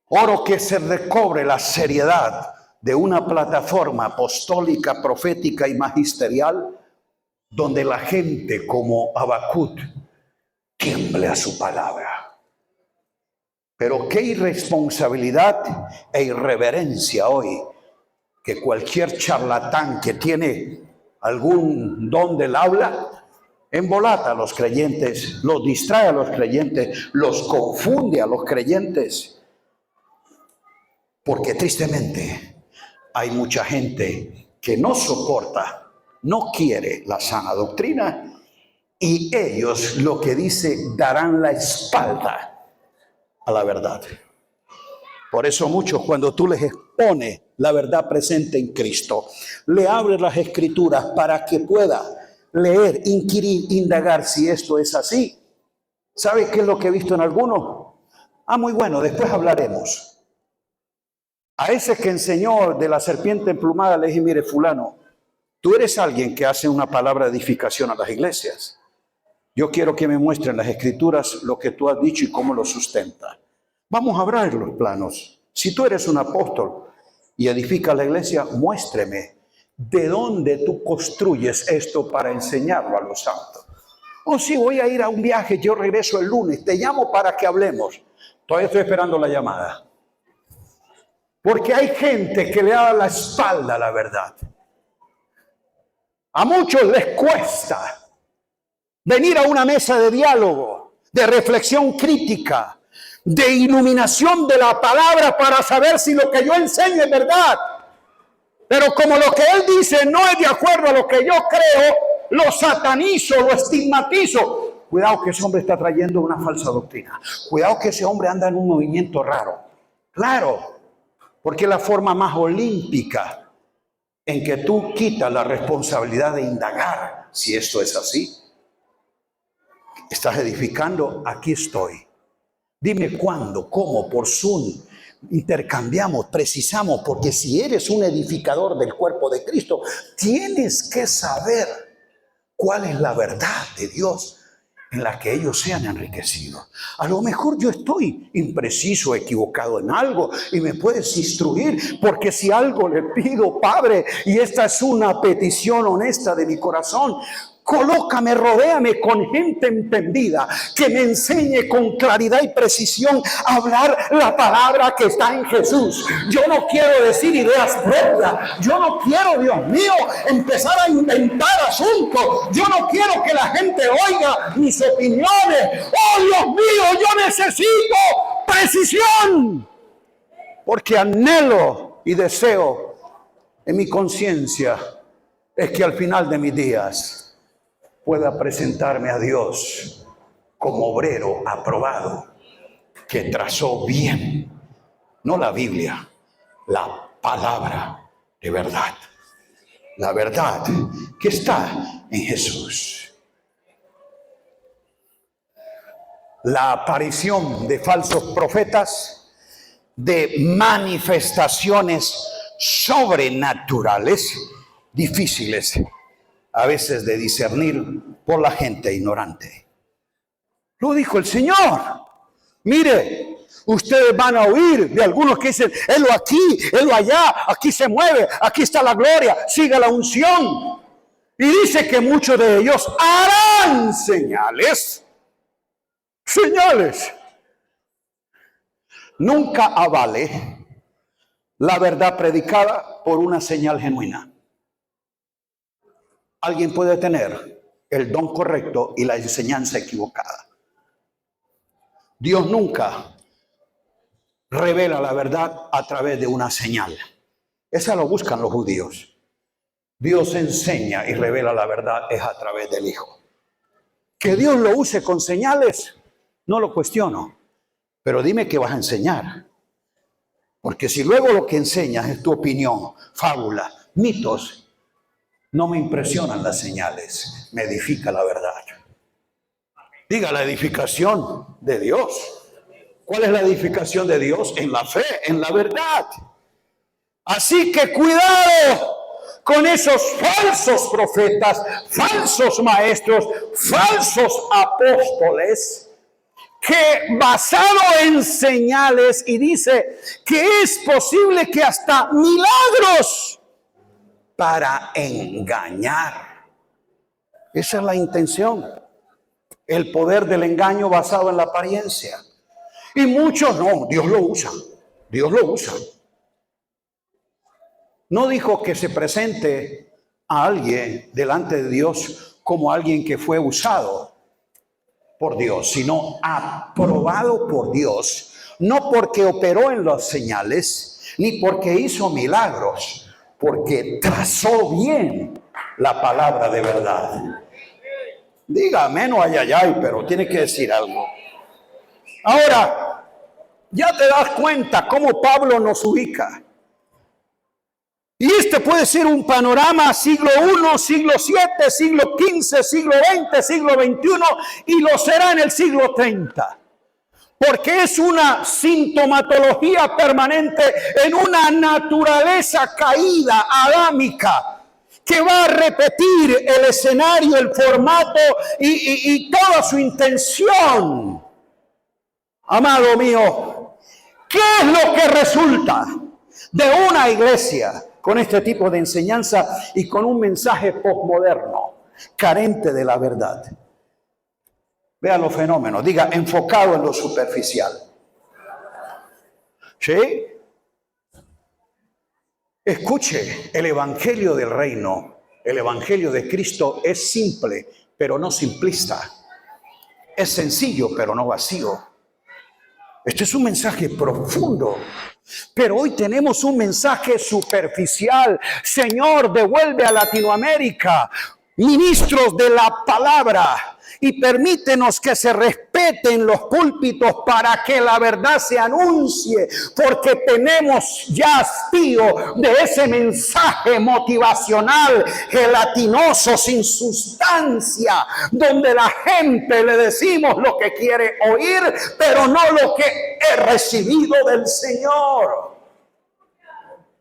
Speaker 1: Oro que se recobre la seriedad de una plataforma apostólica, profética y magisterial, donde la gente como Habacuc tiemble a su palabra. Pero qué irresponsabilidad e irreverencia hoy, que cualquier charlatán que tiene algún don del habla, embolata a los creyentes, los distrae a los creyentes, los confunde a los creyentes. Porque tristemente hay mucha gente que no soporta, no quiere la sana doctrina, y ellos, lo que dice, darán la espalda a la verdad. Por eso muchos, cuando tú les expones la verdad presente en Cristo, le abres las escrituras para que pueda leer, inquirir, indagar si esto es así. ¿Sabe qué es lo que he visto en algunos? Muy bueno, después hablaremos. A ese que enseñó de la serpiente emplumada le dije, mire fulano, tú eres alguien que hace una palabra de edificación a las iglesias. Yo quiero que me muestren las escrituras lo que tú has dicho y cómo lo sustenta. Vamos a abrir los planos. Si tú eres un apóstol y edificas la iglesia, muéstreme ¿de dónde tú construyes esto para enseñarlo a los santos? Si voy a ir a un viaje, yo regreso el lunes, te llamo para que hablemos. Todavía estoy esperando la llamada. Porque hay gente que le da la espalda a la verdad. A muchos les cuesta venir a una mesa de diálogo, de reflexión crítica, de iluminación de la palabra para saber si lo que yo enseño es verdad. Pero como lo que él dice no es de acuerdo a lo que yo creo, lo satanizo, lo estigmatizo. Cuidado que ese hombre está trayendo una falsa doctrina. Cuidado que ese hombre anda en un movimiento raro. Claro, porque es la forma más olímpica en que tú quitas la responsabilidad de indagar si esto es así. Estás edificando, aquí estoy. Dime cuándo, cómo, por Zoom. Intercambiamos, precisamos, porque si eres un edificador del cuerpo de Cristo, tienes que saber cuál es la verdad de Dios en la que ellos sean enriquecidos. A lo mejor yo estoy impreciso, equivocado en algo y me puedes instruir, porque si algo le pido, Padre, y esta es una petición honesta de mi corazón, colócame, rodéame con gente entendida que me enseñe con claridad y precisión a hablar la palabra que está en Jesús. Yo no quiero decir ideas propias. Yo no quiero, Dios mío, empezar a inventar asuntos. Yo no quiero que la gente oiga mis opiniones. Oh, Dios mío, yo necesito precisión. Porque anhelo y deseo en mi conciencia es que al final de mis días pueda presentarme a Dios como obrero aprobado, que trazó bien, no la Biblia, la palabra de verdad. La verdad que está en Jesús. La aparición de falsos profetas, de manifestaciones sobrenaturales, difíciles a veces de discernir por la gente ignorante. Lo dijo el Señor. Mire, ustedes van a oír de algunos que dicen, helo aquí, helo allá, aquí se mueve, aquí está la gloria, siga la unción. Y dice que muchos de ellos harán señales. Señales. Nunca avale la verdad predicada por una señal genuina. Alguien puede tener el don correcto y la enseñanza equivocada. Dios nunca revela la verdad a través de una señal. Esa lo buscan los judíos. Dios enseña y revela la verdad es a través del Hijo. Que Dios lo use con señales, no lo cuestiono. Pero dime qué vas a enseñar. Porque si luego lo que enseñas es tu opinión, fábula, mitos, no me impresionan las señales, me edifica la verdad. Diga, la edificación de Dios. ¿Cuál es la edificación de Dios? En la fe, en la verdad. Así que cuidado con esos falsos profetas, falsos maestros, falsos apóstoles, que basado en señales, y dice que es posible que hasta milagros para engañar. Esa es la intención. El poder del engaño basado en la apariencia. Y muchos no, Dios lo usa. Dios lo usa. No dijo que se presente a alguien delante de Dios como alguien que fue usado por Dios, sino aprobado por Dios. No porque operó en las señales, ni porque hizo milagros, porque trazó bien la palabra de verdad. Diga amén o ay, ay, ay, pero tiene que decir algo. Ahora, ya te das cuenta cómo Pablo nos ubica. Y este puede ser un panorama siglo I, siglo VII, siglo XV, siglo XX, siglo XXI, y lo será en el siglo 30. Porque es una sintomatología permanente en una naturaleza caída, adámica, que va a repetir el escenario, el formato y toda su intención. Amado mío, ¿qué es lo que resulta de una iglesia con este tipo de enseñanza y con un mensaje postmoderno, carente de la verdad? Vea los fenómenos, diga, enfocado en lo superficial. ¿Sí? Escuche, el evangelio del reino, el evangelio de Cristo es simple, pero no simplista. Es sencillo, pero no vacío. Este es un mensaje profundo. Pero hoy tenemos un mensaje superficial. Señor, devuelve a Latinoamérica ministros de la palabra y permítenos que se respeten los púlpitos para que la verdad se anuncie, porque tenemos ya hastío de ese mensaje motivacional gelatinoso sin sustancia, donde la gente le decimos lo que quiere oír, pero no lo que he recibido del Señor.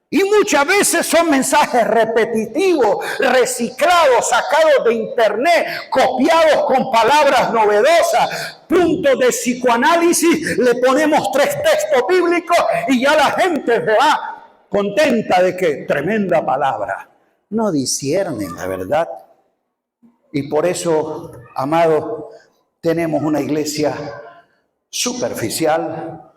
Speaker 1: Y muchas veces son mensajes repetitivos, reciclados, sacados de internet, copiados con palabras novedosas, puntos de psicoanálisis, le ponemos 3 textos bíblicos y ya la gente se va contenta de que tremenda palabra. No disciernen la verdad. Y por eso, amados, tenemos una iglesia superficial,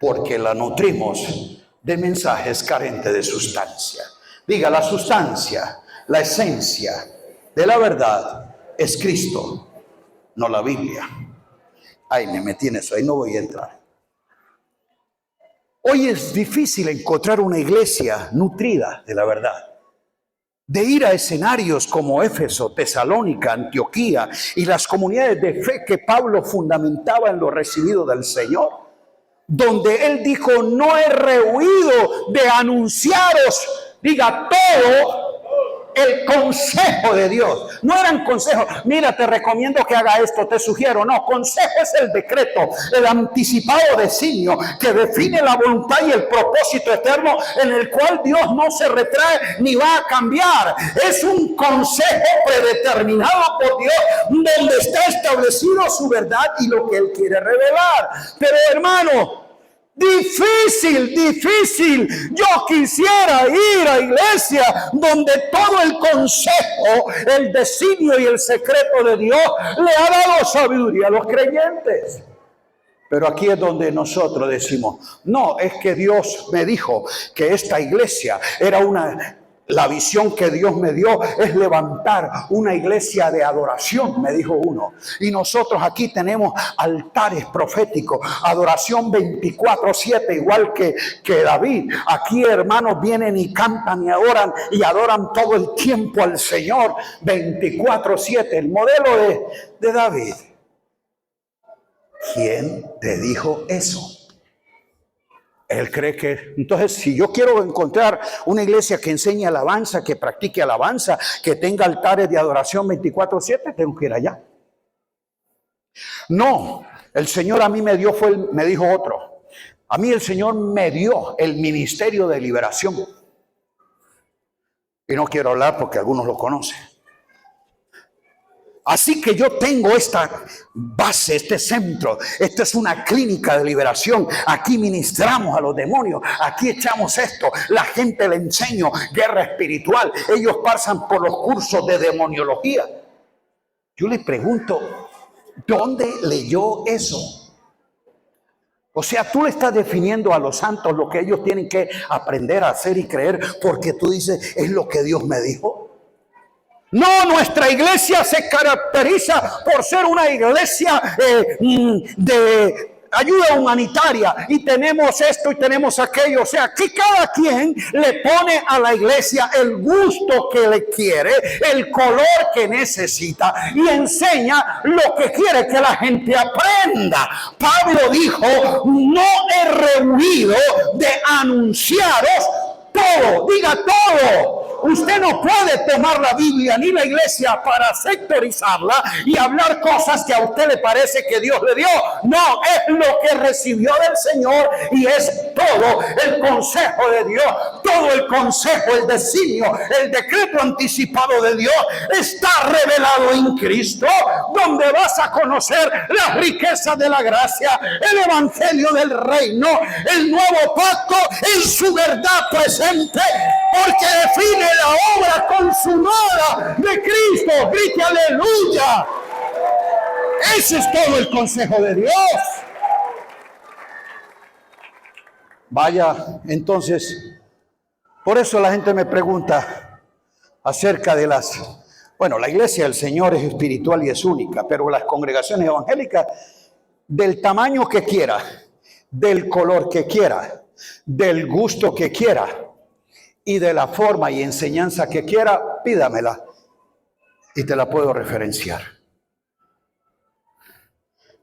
Speaker 1: porque la nutrimos de mensajes carentes de sustancia. Diga, la sustancia, la esencia de la verdad es Cristo, no la Biblia. Ay, me metí en eso, ahí no voy a entrar. Hoy es difícil encontrar una iglesia nutrida de la verdad. De ir a escenarios como Éfeso, Tesalónica, Antioquía y las comunidades de fe que Pablo fundamentaba en lo recibido del Señor, donde él dijo, no he rehuido de anunciaros, diga, todo el consejo de Dios. No eran consejos, mira, te recomiendo que haga esto, te sugiero. No, consejo es el decreto, el anticipado designio que define la voluntad y el propósito eterno, en el cual Dios no se retrae ni va a cambiar. Es un consejo predeterminado por Dios, donde está establecido su verdad y lo que Él quiere revelar. Pero hermano, difícil. Yo quisiera ir a iglesia donde todo el consejo, el designio y el secreto de Dios le ha dado sabiduría a los creyentes. Pero aquí es donde nosotros decimos, no, es que Dios me dijo que esta iglesia era la visión que Dios me dio es levantar una iglesia de adoración, me dijo uno. Y nosotros aquí tenemos altares proféticos, adoración 24/7, igual que David. Aquí hermanos vienen y cantan y adoran todo el tiempo al Señor 24/7. El modelo de David. ¿Quién te dijo eso? Él cree que, entonces, si yo quiero encontrar una iglesia que enseñe alabanza, que practique alabanza, que tenga altares de adoración 24/7, tengo que ir allá. No, el Señor a mí me dijo otro. A mí el Señor me dio el ministerio de liberación. Y no quiero hablar porque algunos lo conocen. Así que yo tengo esta base, este centro. Esta es una clínica de liberación. Aquí ministramos a los demonios. Aquí echamos esto. La gente le enseño guerra espiritual. Ellos pasan por los cursos de demoniología. Yo les pregunto, ¿dónde leyó eso? O sea, tú le estás definiendo a los santos lo que ellos tienen que aprender a hacer y creer, porque tú dices, es lo que Dios me dijo. No, nuestra iglesia se caracteriza por ser una iglesia de ayuda humanitaria, y tenemos esto y tenemos aquello. O sea, que cada quien le pone a la iglesia el gusto que le quiere, el color que necesita, y enseña lo que quiere que la gente aprenda. Pablo dijo, no he rehuido de anunciaros todo, diga todo. Usted no puede tomar la Biblia ni la iglesia para sectorizarla y hablar cosas que a usted le parece que Dios le dio. No, es lo que recibió del Señor, y es todo el consejo de Dios, todo el consejo, el designio, el decreto anticipado de Dios está revelado en Cristo, donde vas a conocer las riquezas de la gracia, el evangelio del reino, el nuevo pacto en su verdad presente, porque define la obra consumada de Cristo. Grite aleluya. Ese es todo el consejo de Dios. Vaya, entonces, por eso la gente me pregunta acerca de la iglesia del Señor es espiritual y es única, pero las congregaciones evangélicas, del tamaño que quiera, del color que quiera, del gusto que quiera y de la forma y enseñanza que quiera, pídamela y te la puedo referenciar.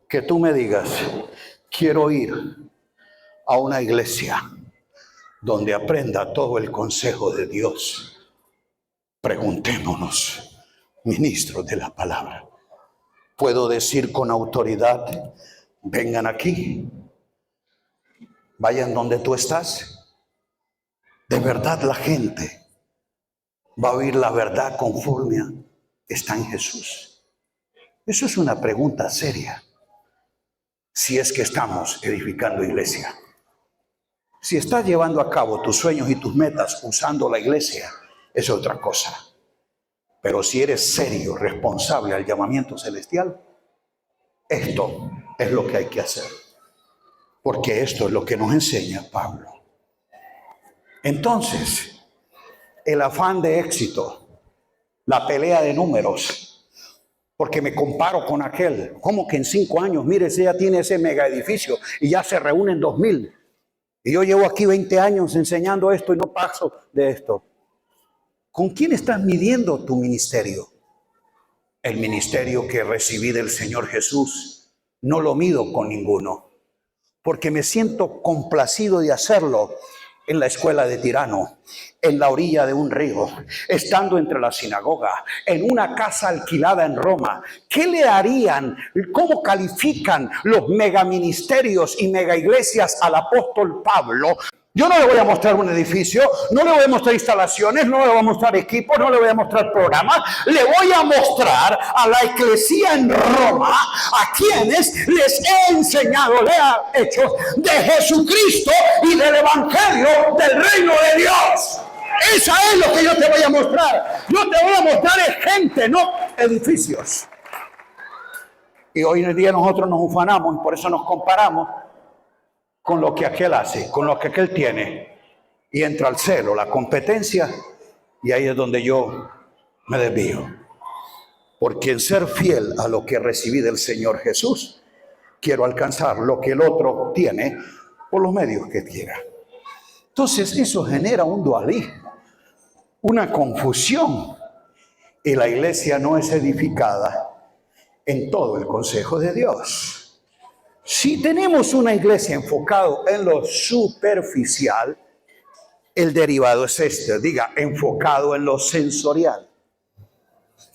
Speaker 1: Que tú me digas, quiero ir a una iglesia donde aprenda todo el consejo de Dios. Preguntémonos, ministros de la palabra. Puedo decir con autoridad, vengan aquí, vayan donde tú estás. De verdad la gente va a oír la verdad conforme está en Jesús. Eso es una pregunta seria. Si es que estamos edificando iglesia. Si estás llevando a cabo tus sueños y tus metas usando la iglesia, es otra cosa. Pero si eres serio, responsable al llamamiento celestial, esto es lo que hay que hacer. Porque esto es lo que nos enseña Pablo. Entonces, el afán de éxito, la pelea de números, porque me comparo con aquel, como que en 5 años, mire, ese ya tiene ese mega edificio y ya se reúnen 2,000. Y yo llevo aquí 20 años enseñando esto y no paso de esto. ¿Con quién estás midiendo tu ministerio? El ministerio que recibí del Señor Jesús, no lo mido con ninguno, porque me siento complacido de hacerlo en la escuela de Tirano, en la orilla de un río, estando entre la sinagoga, en una casa alquilada en Roma. ¿Qué le harían? ¿Cómo califican los megaministerios y megaiglesias al apóstol Pablo? Yo no le voy a mostrar un edificio, no le voy a mostrar instalaciones, no le voy a mostrar equipos, no le voy a mostrar programas. Le voy a mostrar a la eclesía en Roma, a quienes les he enseñado, lea Hechos, de Jesucristo y del Evangelio del Reino de Dios. Esa es lo que yo te voy a mostrar. Yo te voy a mostrar gente, no edificios. Y hoy en día nosotros nos ufanamos y por eso nos comparamos con lo que aquel hace, con lo que aquel tiene. Y entra el celo, la competencia, y ahí es donde yo me desvío. Porque en ser fiel a lo que recibí del Señor Jesús, quiero alcanzar lo que el otro tiene por los medios que quiera. Entonces eso genera un dualismo, una confusión. Y la iglesia no es edificada en todo el consejo de Dios. Si tenemos una iglesia enfocada en lo superficial, el derivado es este, diga, enfocado en lo sensorial.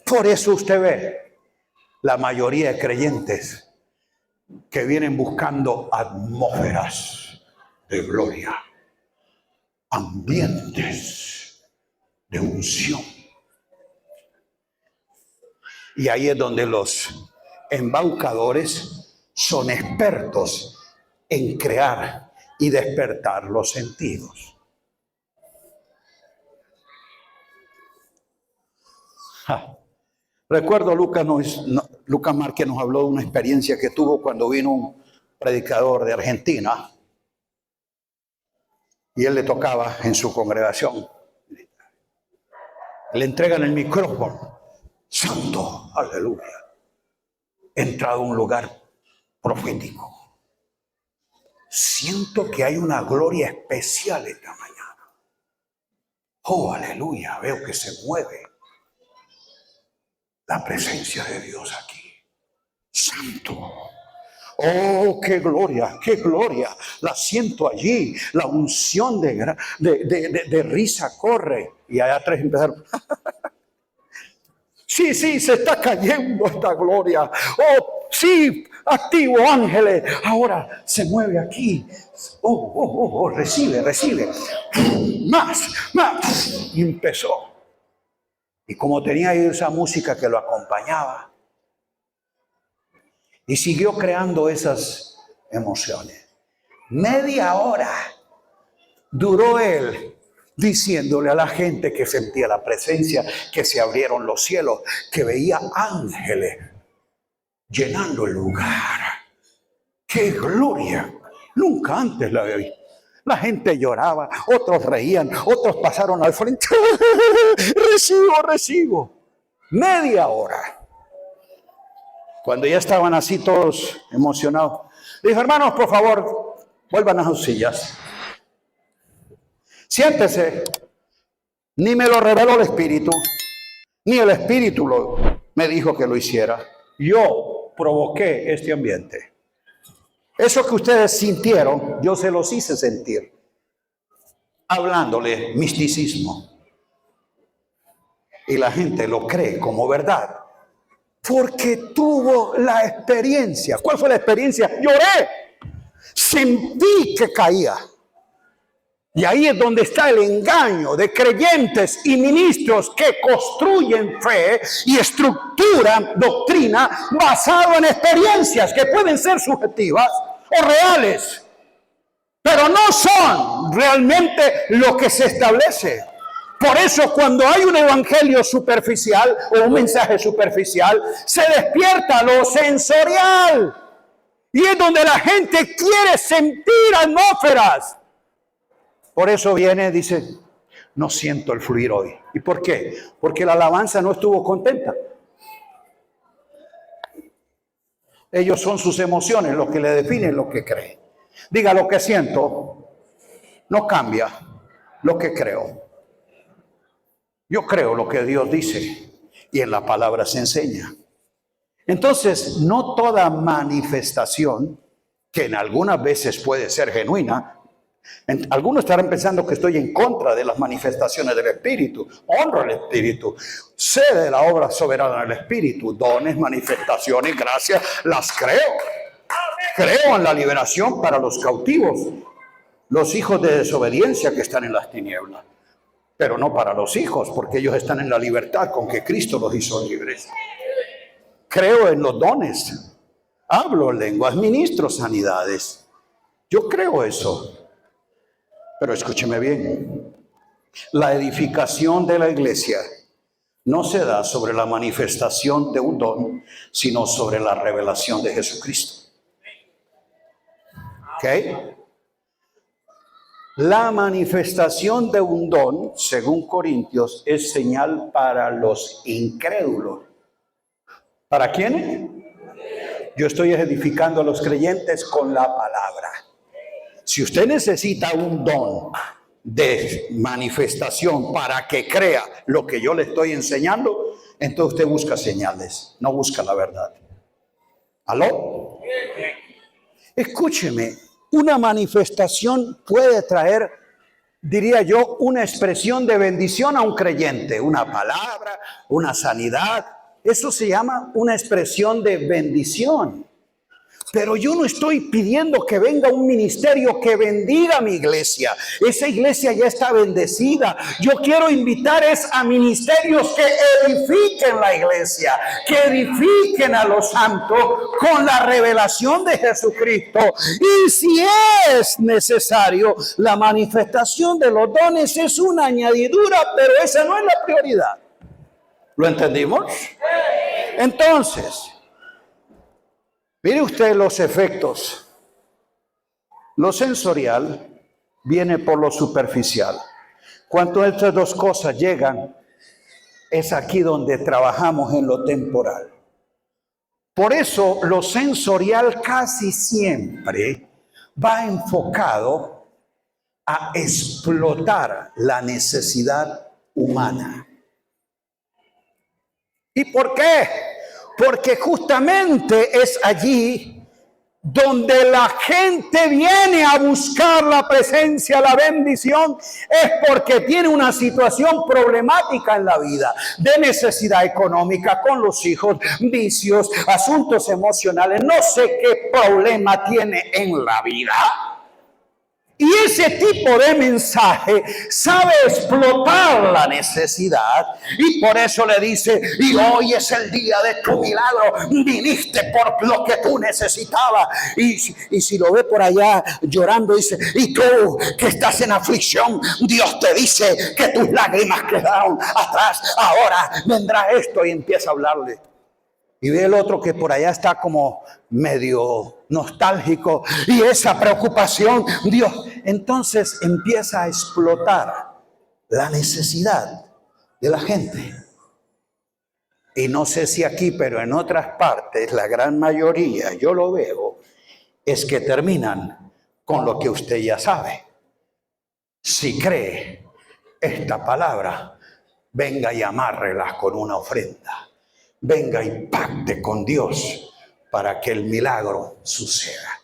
Speaker 1: Por eso usted ve la mayoría de creyentes que vienen buscando atmósferas de gloria, ambientes de unción. Y ahí es donde los embaucadores son expertos en crear y despertar los sentidos. Recuerdo Lucas Márquez nos habló de una experiencia que tuvo cuando vino un predicador de Argentina y él le tocaba en su congregación. Le entregan el micrófono. Santo, aleluya. He entrado a un lugar profético. Siento que hay una gloria especial esta mañana. Oh, aleluya, veo que se mueve la presencia de Dios aquí. Santo. Oh, qué gloria, la siento allí, la unción de risa corre. Y allá atrás empezaron. Sí, se está cayendo esta gloria. Oh, sí, activo, ángeles. Ahora se mueve aquí. Recibe. Más. Y empezó. Y como tenía esa música que lo acompañaba, y siguió creando esas emociones. Media hora duró él diciéndole a la gente que sentía la presencia, que se abrieron los cielos, que veía ángeles llenando el lugar. ¡Qué gloria! Nunca antes la había visto. La gente lloraba, otros reían, otros pasaron al frente. Recibo. Media hora. Cuando ya estaban así todos emocionados, le dije, hermanos, por favor, Vuelvan a sus sillas. Siéntese. Ni me lo reveló el Espíritu, ni el Espíritu me dijo que lo hiciera. Yo provoqué este ambiente. Eso que ustedes sintieron, yo se los hice sentir, hablándole misticismo. Y la gente lo cree como verdad, porque tuvo la experiencia. ¿Cuál fue la experiencia? Lloré, sentí que caía. Y ahí es donde está el engaño de creyentes y ministros que construyen fe y estructuran doctrina basado en experiencias que pueden ser subjetivas o reales, pero no son realmente lo que se establece. Por eso cuando hay un evangelio superficial o un mensaje superficial, se despierta lo sensorial. Y es donde la gente quiere sentir atmósferas. Por eso viene, dice, no siento el fluir hoy. ¿Y por qué? Porque la alabanza no estuvo contenta. Ellos son sus emociones los que le definen lo que cree. Diga, lo que siento no cambia lo que creo. Yo creo lo que Dios dice y en la palabra se enseña. Entonces, no toda manifestación, que en algunas veces puede ser genuina, algunos estarán pensando que estoy en contra de las manifestaciones del Espíritu. Honro el Espíritu. Sé de la obra soberana del Espíritu. Dones, manifestaciones, gracias, las creo. Creo en la liberación para los cautivos, los hijos de desobediencia que están en las tinieblas. Pero no para los hijos, porque ellos están en la libertad con que Cristo los hizo libres. Creo en los dones. Hablo lenguas, ministro sanidades. Yo creo eso. Pero escúcheme bien, la edificación de la iglesia no se da sobre la manifestación de un don, sino sobre la revelación de Jesucristo. ¿Ok? La manifestación de un don, según Corintios, es señal para los incrédulos. ¿Para quiénes? Yo estoy edificando a los creyentes con la palabra. Si usted necesita un don de manifestación para que crea lo que yo le estoy enseñando, entonces usted busca señales, no busca la verdad. ¿Aló? Escúcheme, una manifestación puede traer, diría yo, una expresión de bendición a un creyente, una palabra, una sanidad. Eso se llama una expresión de bendición. Pero yo no estoy pidiendo que venga un ministerio que bendiga mi iglesia. Esa iglesia ya está bendecida. Yo quiero invitar a ministerios que edifiquen la iglesia, que edifiquen a los santos con la revelación de Jesucristo. Y si es necesario, la manifestación de los dones es una añadidura, pero esa no es la prioridad. ¿Lo entendimos? Entonces, mire usted los efectos. Lo sensorial viene por lo superficial. Cuando estas dos cosas llegan, es aquí donde trabajamos en lo temporal. Por eso lo sensorial casi siempre va enfocado a explotar la necesidad humana. ¿Y por qué? Porque justamente es allí donde la gente viene a buscar la presencia, la bendición, es porque tiene una situación problemática en la vida, de necesidad económica con los hijos, vicios, asuntos emocionales, no sé qué problema tiene en la vida. Y ese tipo de mensaje sabe explotar la necesidad y por eso le dice, y hoy es el día de tu milagro, viniste por lo que tú necesitabas. Y si lo ve por allá llorando, dice, y tú que estás en aflicción, Dios te dice que tus lágrimas quedaron atrás, ahora vendrá esto, y empieza a hablarle. Y ve el otro que por allá está como medio nostálgico y esa preocupación, Dios, entonces empieza a explotar la necesidad de la gente. Y no sé si aquí, pero en otras partes, la gran mayoría, yo lo veo, es que terminan con lo que usted ya sabe. Si cree esta palabra, venga y amárrela con una ofrenda. Venga y pacte con Dios para que el milagro suceda.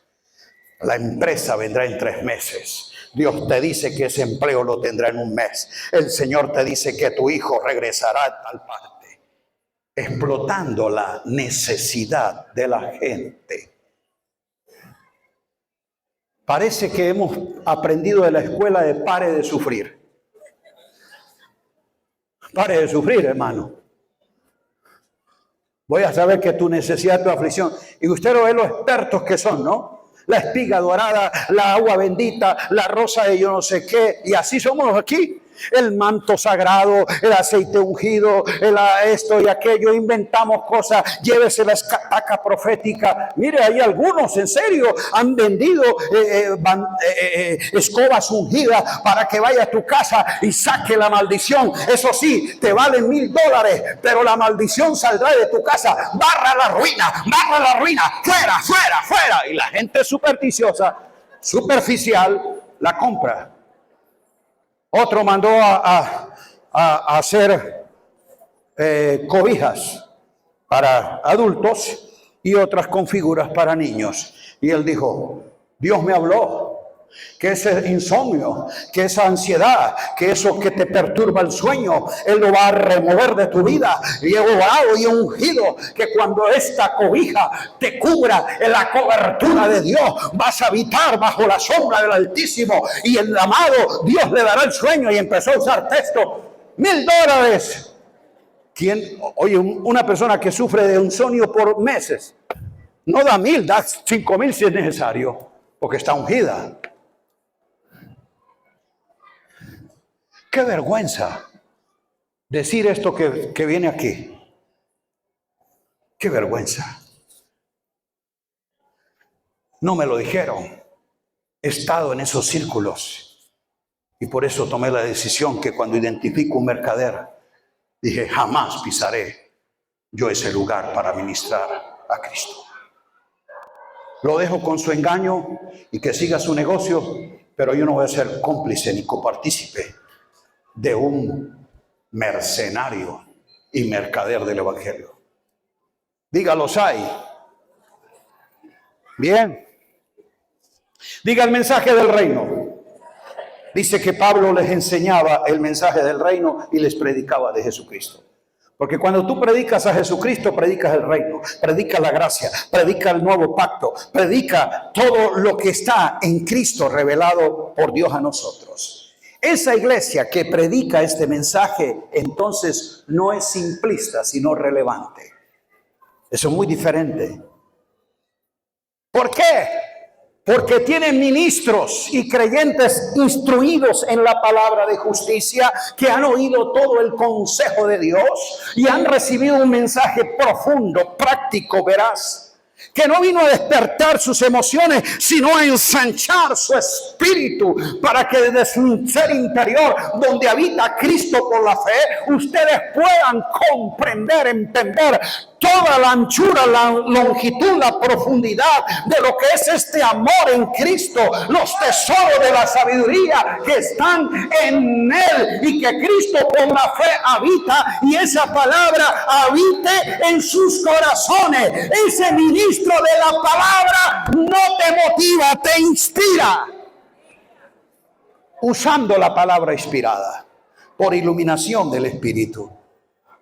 Speaker 1: La empresa vendrá en 3 meses. Dios te dice que ese empleo lo tendrá en 1 mes. El Señor te dice que tu hijo regresará a tal parte. Explotando la necesidad de la gente. Parece que hemos aprendido de la escuela de pare de sufrir. Pare de sufrir, hermano. Voy a saber que tu necesidad, tu aflicción. Y usted lo ve los expertos que son, ¿no? La espiga dorada, la agua bendita, la rosa de yo no sé qué. Y así somos aquí. El manto sagrado, el aceite ungido, esto y aquello. Inventamos cosas. Llévese la estaca profética. Mire, hay algunos, en serio, han vendido escobas ungidas para que vaya a tu casa y saque la maldición. Eso sí, te valen $1000, pero la maldición saldrá de tu casa. Barra la ruina, fuera, fuera, fuera. Y la gente supersticiosa, superficial, la compra. Otro mandó a hacer cobijas para adultos y otras con figuras para niños. Y él dijo, Dios me habló que ese insomnio, que esa ansiedad, que eso que te perturba el sueño, Él lo va a remover de tu vida. Y he orado y he ungido que cuando esta cobija te cubra en la cobertura de Dios, vas a habitar bajo la sombra del Altísimo, y el amado Dios le dará el sueño. Y empezó a usar texto. $1000. ¿Quién? Oye, una persona que sufre de insomnio por meses no da 1000, da 5000 si es necesario, porque está ungida. Qué vergüenza decir esto que viene aquí. Qué vergüenza. No me lo dijeron. He estado en esos círculos y por eso tomé la decisión que cuando identifico un mercader, dije, jamás pisaré yo ese lugar para ministrar a Cristo. Lo dejo con su engaño y que siga su negocio, pero yo no voy a ser cómplice ni copartícipe de un mercenario y mercader del evangelio. Dígalos hay. Bien. Diga el mensaje del reino. Dice que Pablo les enseñaba el mensaje del reino y les predicaba de Jesucristo. Porque cuando tú predicas a Jesucristo, predicas el reino, predica la gracia, predica el nuevo pacto, predica todo lo que está en Cristo revelado por Dios a nosotros. Esa iglesia que predica este mensaje, entonces no es simplista, sino relevante. Eso es muy diferente. ¿Por qué? Porque tienen ministros y creyentes instruidos en la palabra de justicia, que han oído todo el consejo de Dios y han recibido un mensaje profundo, práctico, veraz, que no vino a despertar sus emociones, sino a ensanchar su espíritu, para que desde su ser interior, donde habita Cristo por la fe, ustedes puedan comprender, entender toda la anchura, la longitud, la profundidad de lo que es este amor en Cristo, los tesoros de la sabiduría que están en Él y que Cristo con la fe habita, y esa palabra habite en sus corazones. Ese ministro de la palabra no te motiva, te inspira, usando la palabra inspirada por iluminación del Espíritu.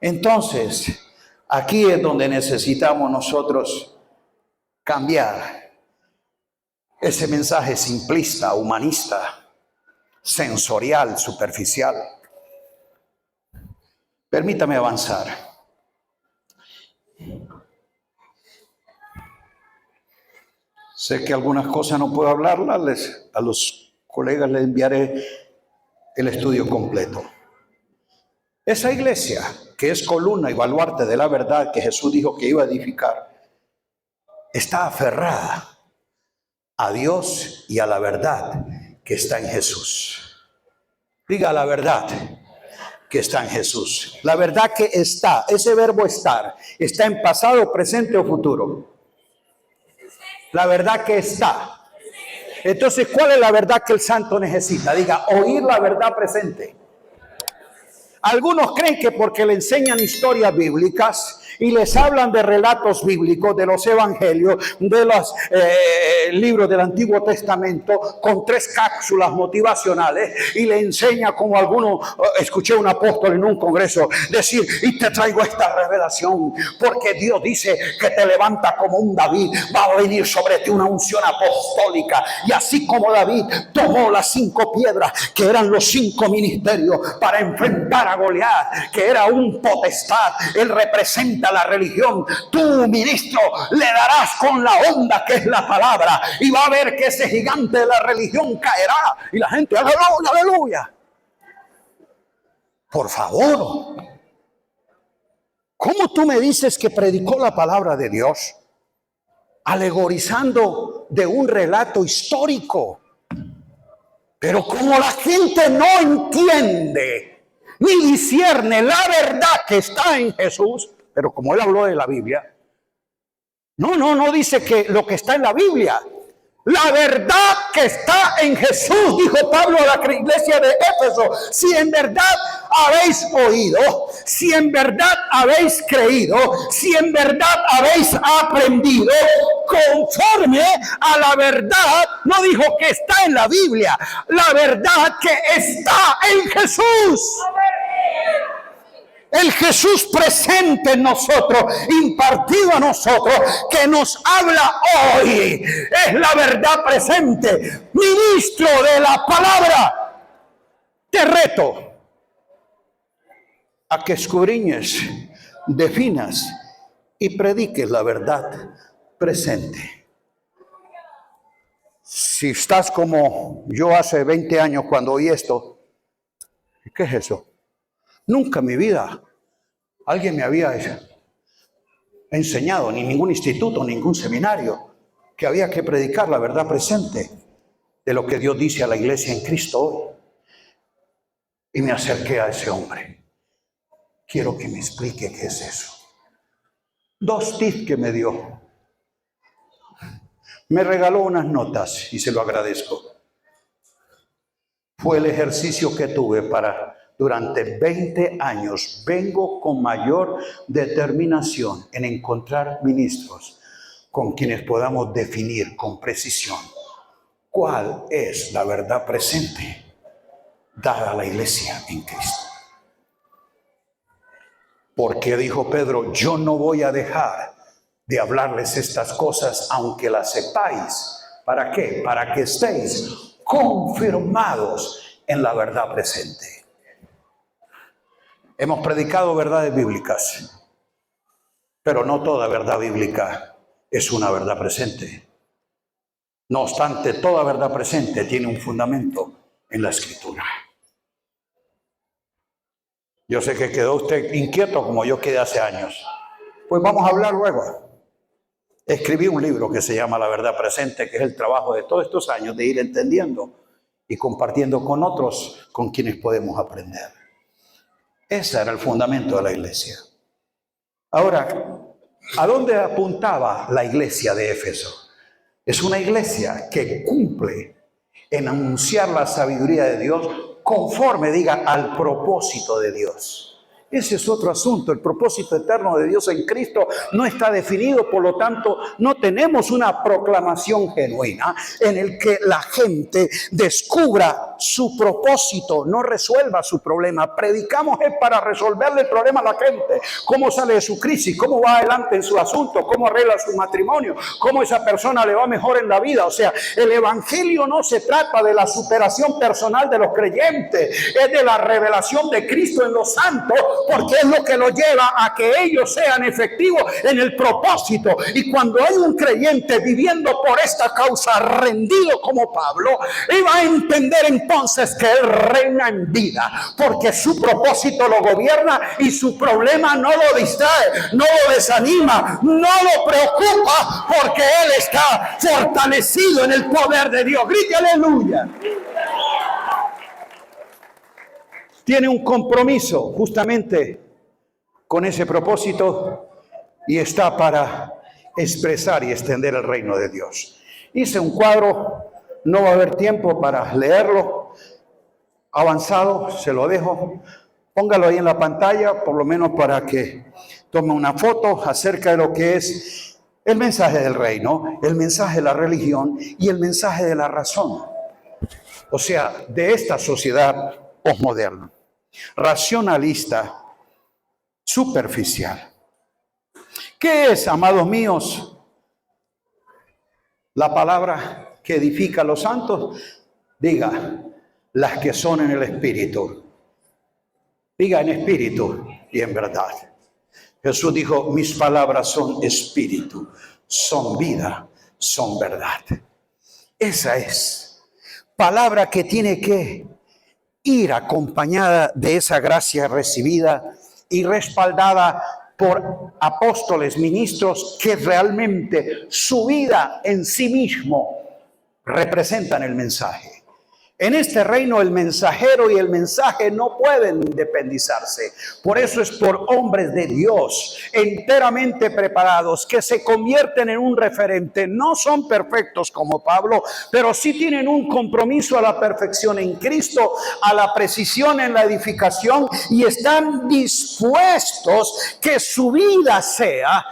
Speaker 1: Entonces, aquí es donde necesitamos nosotros cambiar ese mensaje simplista, humanista, sensorial, superficial. Permítame avanzar. Sé que algunas cosas no puedo hablarlas, a los colegas les enviaré el estudio completo. Esa iglesia, que es columna y baluarte de la verdad que Jesús dijo que iba a edificar, está aferrada a Dios y a la verdad que está en Jesús. Diga la verdad que está en Jesús. La verdad que está, ese verbo estar, está en pasado, presente o futuro. La verdad que está. Entonces, ¿cuál es la verdad que el santo necesita? Diga, oír la verdad presente. Algunos creen que porque le enseñan historias bíblicas y les hablan de relatos bíblicos, de los evangelios, de los libros del Antiguo Testamento, con 3 cápsulas motivacionales, y le enseña como algunos, escuché a un apóstol en un congreso decir, y te traigo esta revelación, porque Dios dice que te levanta como un David, va a venir sobre ti una unción apostólica, y así como David tomó las 5 piedras, que eran los 5 ministerios, para enfrentar a Goliat, que era un potestad, él representa la religión. Tú, ministro, le darás con la onda que es la palabra, y va a ver que ese gigante de la religión caerá, y la gente, aleluya, aleluya. Por favor, ¿cómo tú me dices que predicó la palabra de Dios alegorizando de un relato histórico? Pero como la gente no entiende ni discierne la verdad que está en Jesús, pero como él habló de la Biblia, no dice que lo que está en la Biblia, la verdad que está en Jesús, dijo Pablo a la iglesia de Éfeso, si en verdad habéis oído, si en verdad habéis creído, si en verdad habéis aprendido conforme a la verdad, no dijo que está en la Biblia, la verdad que está en Jesús. El Jesús presente en nosotros, impartido a nosotros, que nos habla hoy, es la verdad presente. Ministro de la palabra, te reto a que escudriñes, definas y prediques la verdad presente. Si estás como yo hace 20 años cuando oí esto, ¿qué es eso? Nunca en mi vida alguien me había enseñado, ni ningún instituto, ningún seminario, que había que predicar la verdad presente de lo que Dios dice a la iglesia en Cristo hoy. Y me acerqué a ese hombre. Quiero que me explique qué es eso. 2 tips que me dio. Me regaló unas notas y se lo agradezco. Fue el ejercicio que tuve para... Durante 20 años vengo con mayor determinación en encontrar ministros con quienes podamos definir con precisión cuál es la verdad presente dada a la iglesia en Cristo. Porque dijo Pedro, yo no voy a dejar de hablarles estas cosas aunque las sepáis. ¿Para qué? Para que estéis confirmados en la verdad presente. Hemos predicado verdades bíblicas, pero no toda verdad bíblica es una verdad presente. No obstante, toda verdad presente tiene un fundamento en la Escritura. Yo sé que quedó usted inquieto como yo quedé hace años. Pues vamos a hablar luego. Escribí un libro que se llama La Verdad Presente, que es el trabajo de todos estos años de ir entendiendo y compartiendo con otros con quienes podemos aprender. Ese era el fundamento de la iglesia. Ahora, ¿a dónde apuntaba la iglesia de Éfeso? Es una iglesia que cumple en anunciar la sabiduría de Dios conforme, diga, al propósito de Dios. Ese es otro asunto. El propósito eterno de Dios en Cristo no está definido, por lo tanto, no tenemos una proclamación genuina en el que la gente descubra su propósito, no resuelva su problema. Predicamos es para resolverle el problema a la gente. Cómo sale de su crisis, cómo va adelante en su asunto, cómo arregla su matrimonio, cómo esa persona le va mejor en la vida. O sea, el evangelio no se trata de la superación personal de los creyentes, es de la revelación de Cristo en los santos, porque es lo que los lleva a que ellos sean efectivos en el propósito. Y cuando hay un creyente viviendo por esta causa rendido como Pablo, él va a entender entonces que él reina en vida, porque su propósito lo gobierna y su problema no lo distrae, no lo desanima, no lo preocupa, porque él está fortalecido en el poder de Dios. Grite aleluya. Tiene un compromiso justamente con ese propósito y está para expresar y extender el reino de Dios. Hice un cuadro No va a haber tiempo para leerlo avanzado, se lo dejo. Póngalo ahí en la pantalla, por lo menos para que tome una foto acerca de lo que es el mensaje del reino, el mensaje de la religión y el mensaje de la razón. O sea, de esta sociedad posmoderna, racionalista, superficial. ¿Qué es, amados míos, la palabra que edifica a los santos? Diga, las que son en el Espíritu. Diga en espíritu y en verdad. Jesús dijo, mis palabras son espíritu, son vida, son verdad. Esa es palabra que tiene que ir acompañada de esa gracia recibida y respaldada por apóstoles, ministros que realmente su vida en sí mismo representan el mensaje. En este reino el mensajero y el mensaje no pueden independizarse. Por eso es por hombres de Dios enteramente preparados que se convierten en un referente. No son perfectos como Pablo, pero sí tienen un compromiso a la perfección en Cristo, a la precisión en la edificación y están dispuestos que su vida sea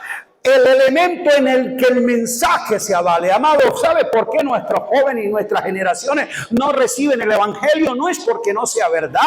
Speaker 1: el elemento en el que el mensaje se avale. Amado, ¿sabe por qué nuestros jóvenes y nuestras generaciones no reciben el evangelio? No es porque no sea verdad.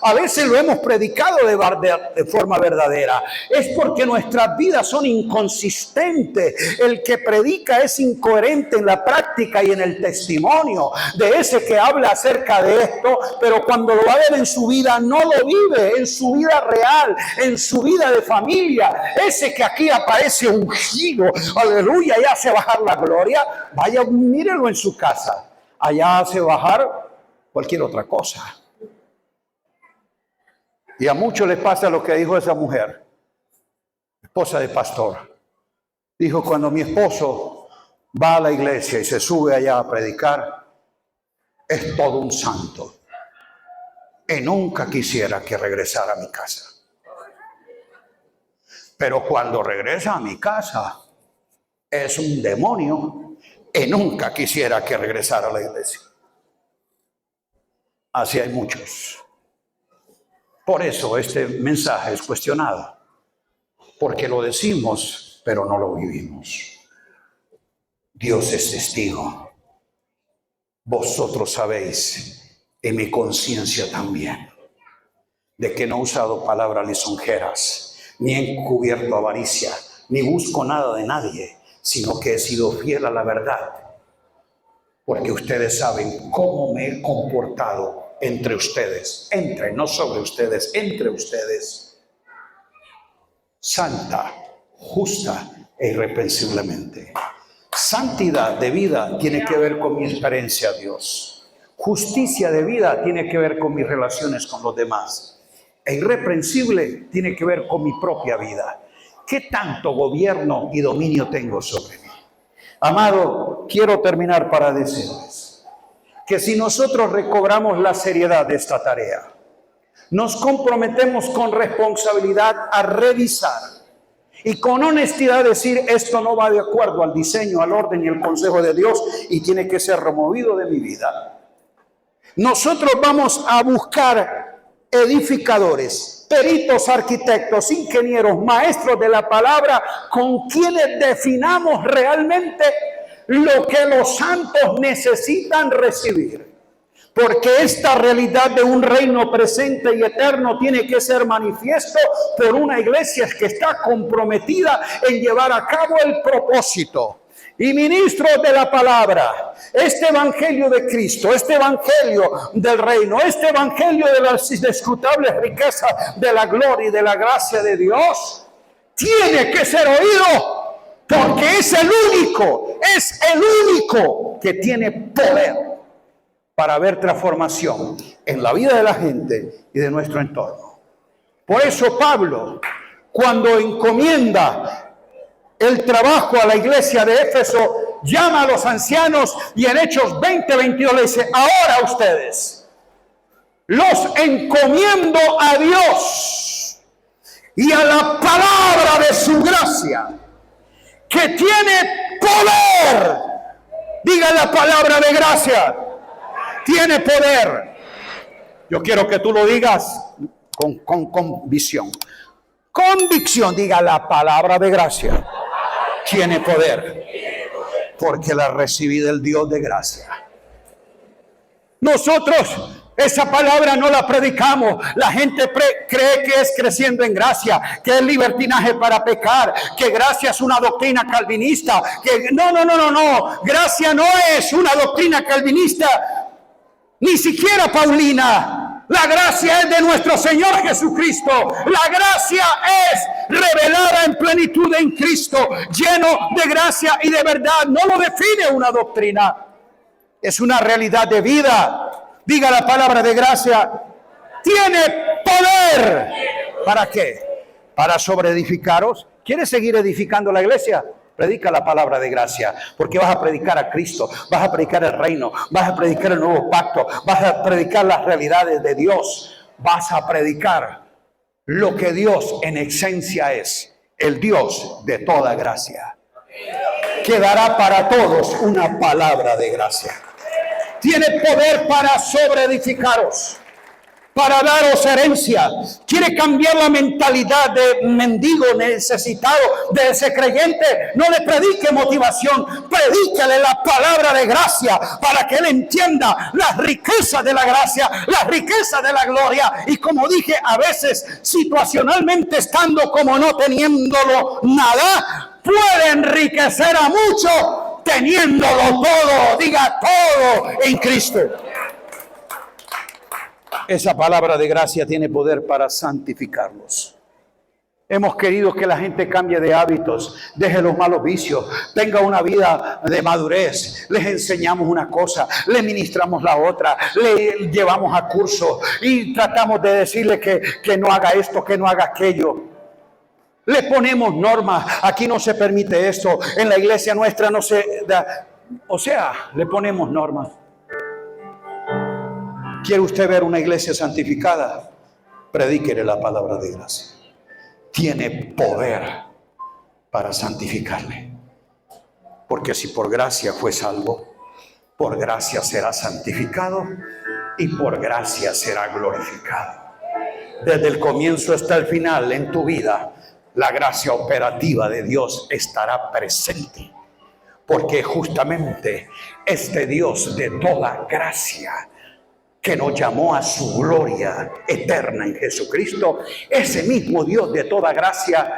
Speaker 1: A veces lo hemos predicado de forma verdadera. Es porque nuestras vidas son inconsistentes. El que predica es incoherente en la práctica y en el testimonio de ese que habla acerca de esto, pero cuando lo va a ver en su vida, no lo vive, en su vida real, en su vida de familia. Ese que aquí aparece ungido, aleluya, y hace bajar la gloria, vaya, mírenlo en su casa. Allá hace bajar cualquier otra cosa. Y a muchos les pasa lo que dijo esa mujer, esposa de pastor. Dijo, cuando mi esposo va a la iglesia y se sube allá a predicar, es todo un santo. Y nunca quisiera que regresara a mi casa. Pero cuando regresa a mi casa, es un demonio y nunca quisiera que regresara a la iglesia. Así hay muchos. Por eso este mensaje es cuestionado, porque lo decimos, pero no lo vivimos. Dios es testigo. Vosotros sabéis, y mi conciencia también, de que no he usado palabras lisonjeras, ni he encubierto avaricia, ni busco nada de nadie, sino que he sido fiel a la verdad, porque ustedes saben cómo me he comportado entre ustedes, no sobre ustedes, entre ustedes, santa, justa e irreprensiblemente. Santidad de vida tiene que ver con mi experiencia a Dios. Justicia de vida tiene que ver con mis relaciones con los demás. E irreprensible tiene que ver con mi propia vida. ¿Qué tanto gobierno y dominio tengo sobre mí? Amado, quiero terminar para decirles que si nosotros recobramos la seriedad de esta tarea, nos comprometemos con responsabilidad a revisar y con honestidad decir, esto no va de acuerdo al diseño, al orden y al consejo de Dios y tiene que ser removido de mi vida. Nosotros vamos a buscar edificadores, peritos, arquitectos, ingenieros, maestros de la palabra, con quienes definamos realmente lo que los santos necesitan recibir. Porque esta realidad de un reino presente y eterno tiene que ser manifiesto por una iglesia que está comprometida en llevar a cabo el propósito. Y ministros de la palabra, este evangelio de Cristo, este evangelio del reino, este evangelio de las inescrutables riquezas de la gloria y de la gracia de Dios, tiene que ser oído. Porque es el único que tiene poder para ver transformación en la vida de la gente y de nuestro entorno. Por eso Pablo, cuando encomienda el trabajo a la iglesia de Éfeso, llama a los ancianos y en Hechos 20:22 le dice, ahora ustedes los encomiendo a Dios y a la palabra de su gracia, que tiene poder Diga la palabra de gracia. Tiene poder. Yo quiero que tú lo digas con convicción. Convicción, diga la palabra de gracia. Tiene poder. Porque la recibí del Dios de gracia. Nosotros esa palabra no la predicamos. La gente cree que es creciendo en gracia, que es libertinaje para pecar, que gracia es una doctrina calvinista. Que no. Gracia no es una doctrina calvinista, ni siquiera paulina. La gracia es de nuestro Señor Jesucristo. La gracia es revelada en plenitud en Cristo, lleno de gracia y de verdad. No lo define una doctrina. Es una realidad de vida. Diga la palabra de gracia. Tiene poder. ¿Para qué? Para sobreedificaros. ¿Quieres seguir edificando la iglesia? Predica la palabra de gracia, porque vas a predicar a Cristo, vas a predicar el reino, vas a predicar el nuevo pacto, vas a predicar las realidades de Dios, vas a predicar lo que Dios en esencia es, el Dios de toda gracia. Quedará para todos una palabra de gracia. Tiene poder para sobreedificaros, para daros herencia. Quiere cambiar la mentalidad de mendigo necesitado, de ese creyente. No le predique motivación, predícale la palabra de gracia para que él entienda las riquezas de la gracia, las riquezas de la gloria. Y como dije, a veces situacionalmente estando como no teniéndolo nada, puede enriquecer a muchos teniéndolo todo. Diga todo en Cristo. Esa palabra de gracia tiene poder para santificarlos. Hemos querido que la gente cambie de hábitos, deje los malos vicios, tenga una vida de madurez. Les enseñamos una cosa, le ministramos la otra, le llevamos a cursos y tratamos de decirle que no haga esto, que no haga aquello. Le ponemos normas, aquí no se permite esto, en la iglesia nuestra no se da. O sea, le ponemos normas. ¿Quiere usted ver una iglesia santificada? Predíquele la palabra de gracia. Tiene poder para santificarle. Porque si por gracia fue salvo, por gracia será santificado y por gracia será glorificado. Desde el comienzo hasta el final en tu vida, la gracia operativa de Dios estará presente. Porque justamente este Dios de toda gracia, que nos llamó a su gloria eterna en Jesucristo, ese mismo Dios de toda gracia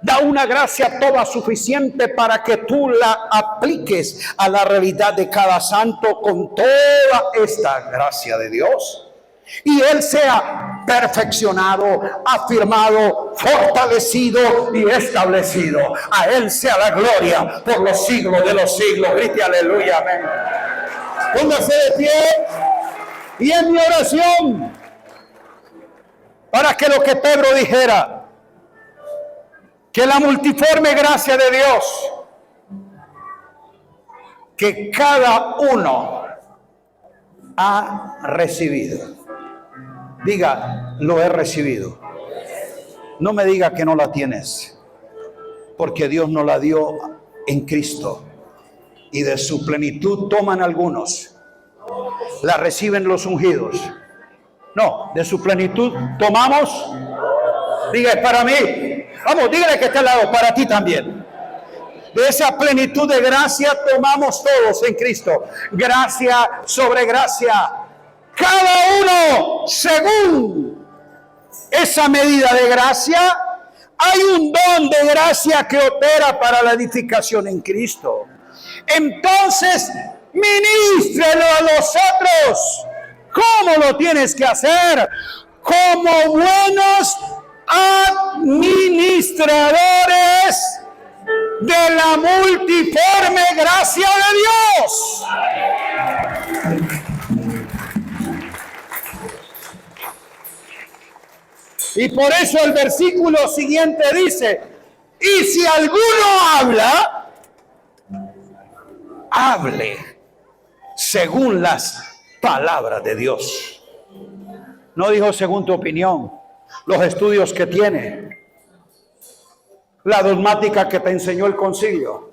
Speaker 1: da una gracia toda suficiente para que tú la apliques a la realidad de cada santo con toda esta gracia de Dios. Y él sea perfeccionado, afirmado, fortalecido y establecido. A él sea la gloria por los siglos de los siglos. Grite aleluya, amén. Póngase de pie. Y en mi oración, para que lo que Pedro dijera, que la multiforme gracia de Dios, que cada uno ha recibido. Diga, lo he recibido. No me diga que no la tienes, porque Dios nos la dio en Cristo. Y de su plenitud toman algunos. La reciben los ungidos. No, de su plenitud tomamos. Diga, es para mí. Vamos, dígale que está al lado, para ti también. De esa plenitud de gracia tomamos todos en Cristo. Gracia sobre gracia. Cada uno según esa medida de gracia. Hay un don de gracia que opera para la edificación en Cristo. Entonces, ministrelo a los otros. ¿Cómo lo tienes que hacer? Como buenos administradores de la multiforme gracia de Dios. Y por eso el versículo siguiente dice: y si alguno habla, hable según las palabras de Dios. No dijo según tu opinión, los estudios que tiene, la dogmática que te enseñó el concilio.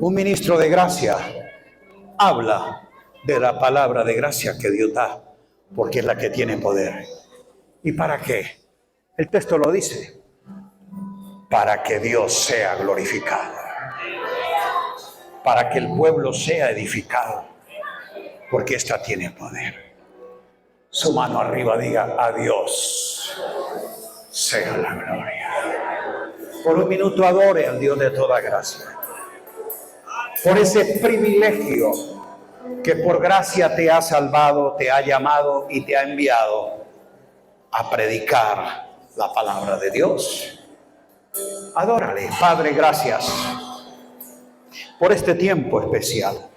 Speaker 1: Un ministro de gracia habla de la palabra de gracia que Dios da, porque es la que tiene poder. ¿Y para qué? El texto lo dice, para que Dios sea glorificado, para que el pueblo sea edificado, porque esta tiene poder. Su mano arriba diga, a Dios sea la gloria. Por un minuto adore al Dios de toda gracia, por ese privilegio que por gracia te ha salvado, te ha llamado y te ha enviado a predicar la palabra de Dios. Adórale. Padre, gracias por este tiempo especial.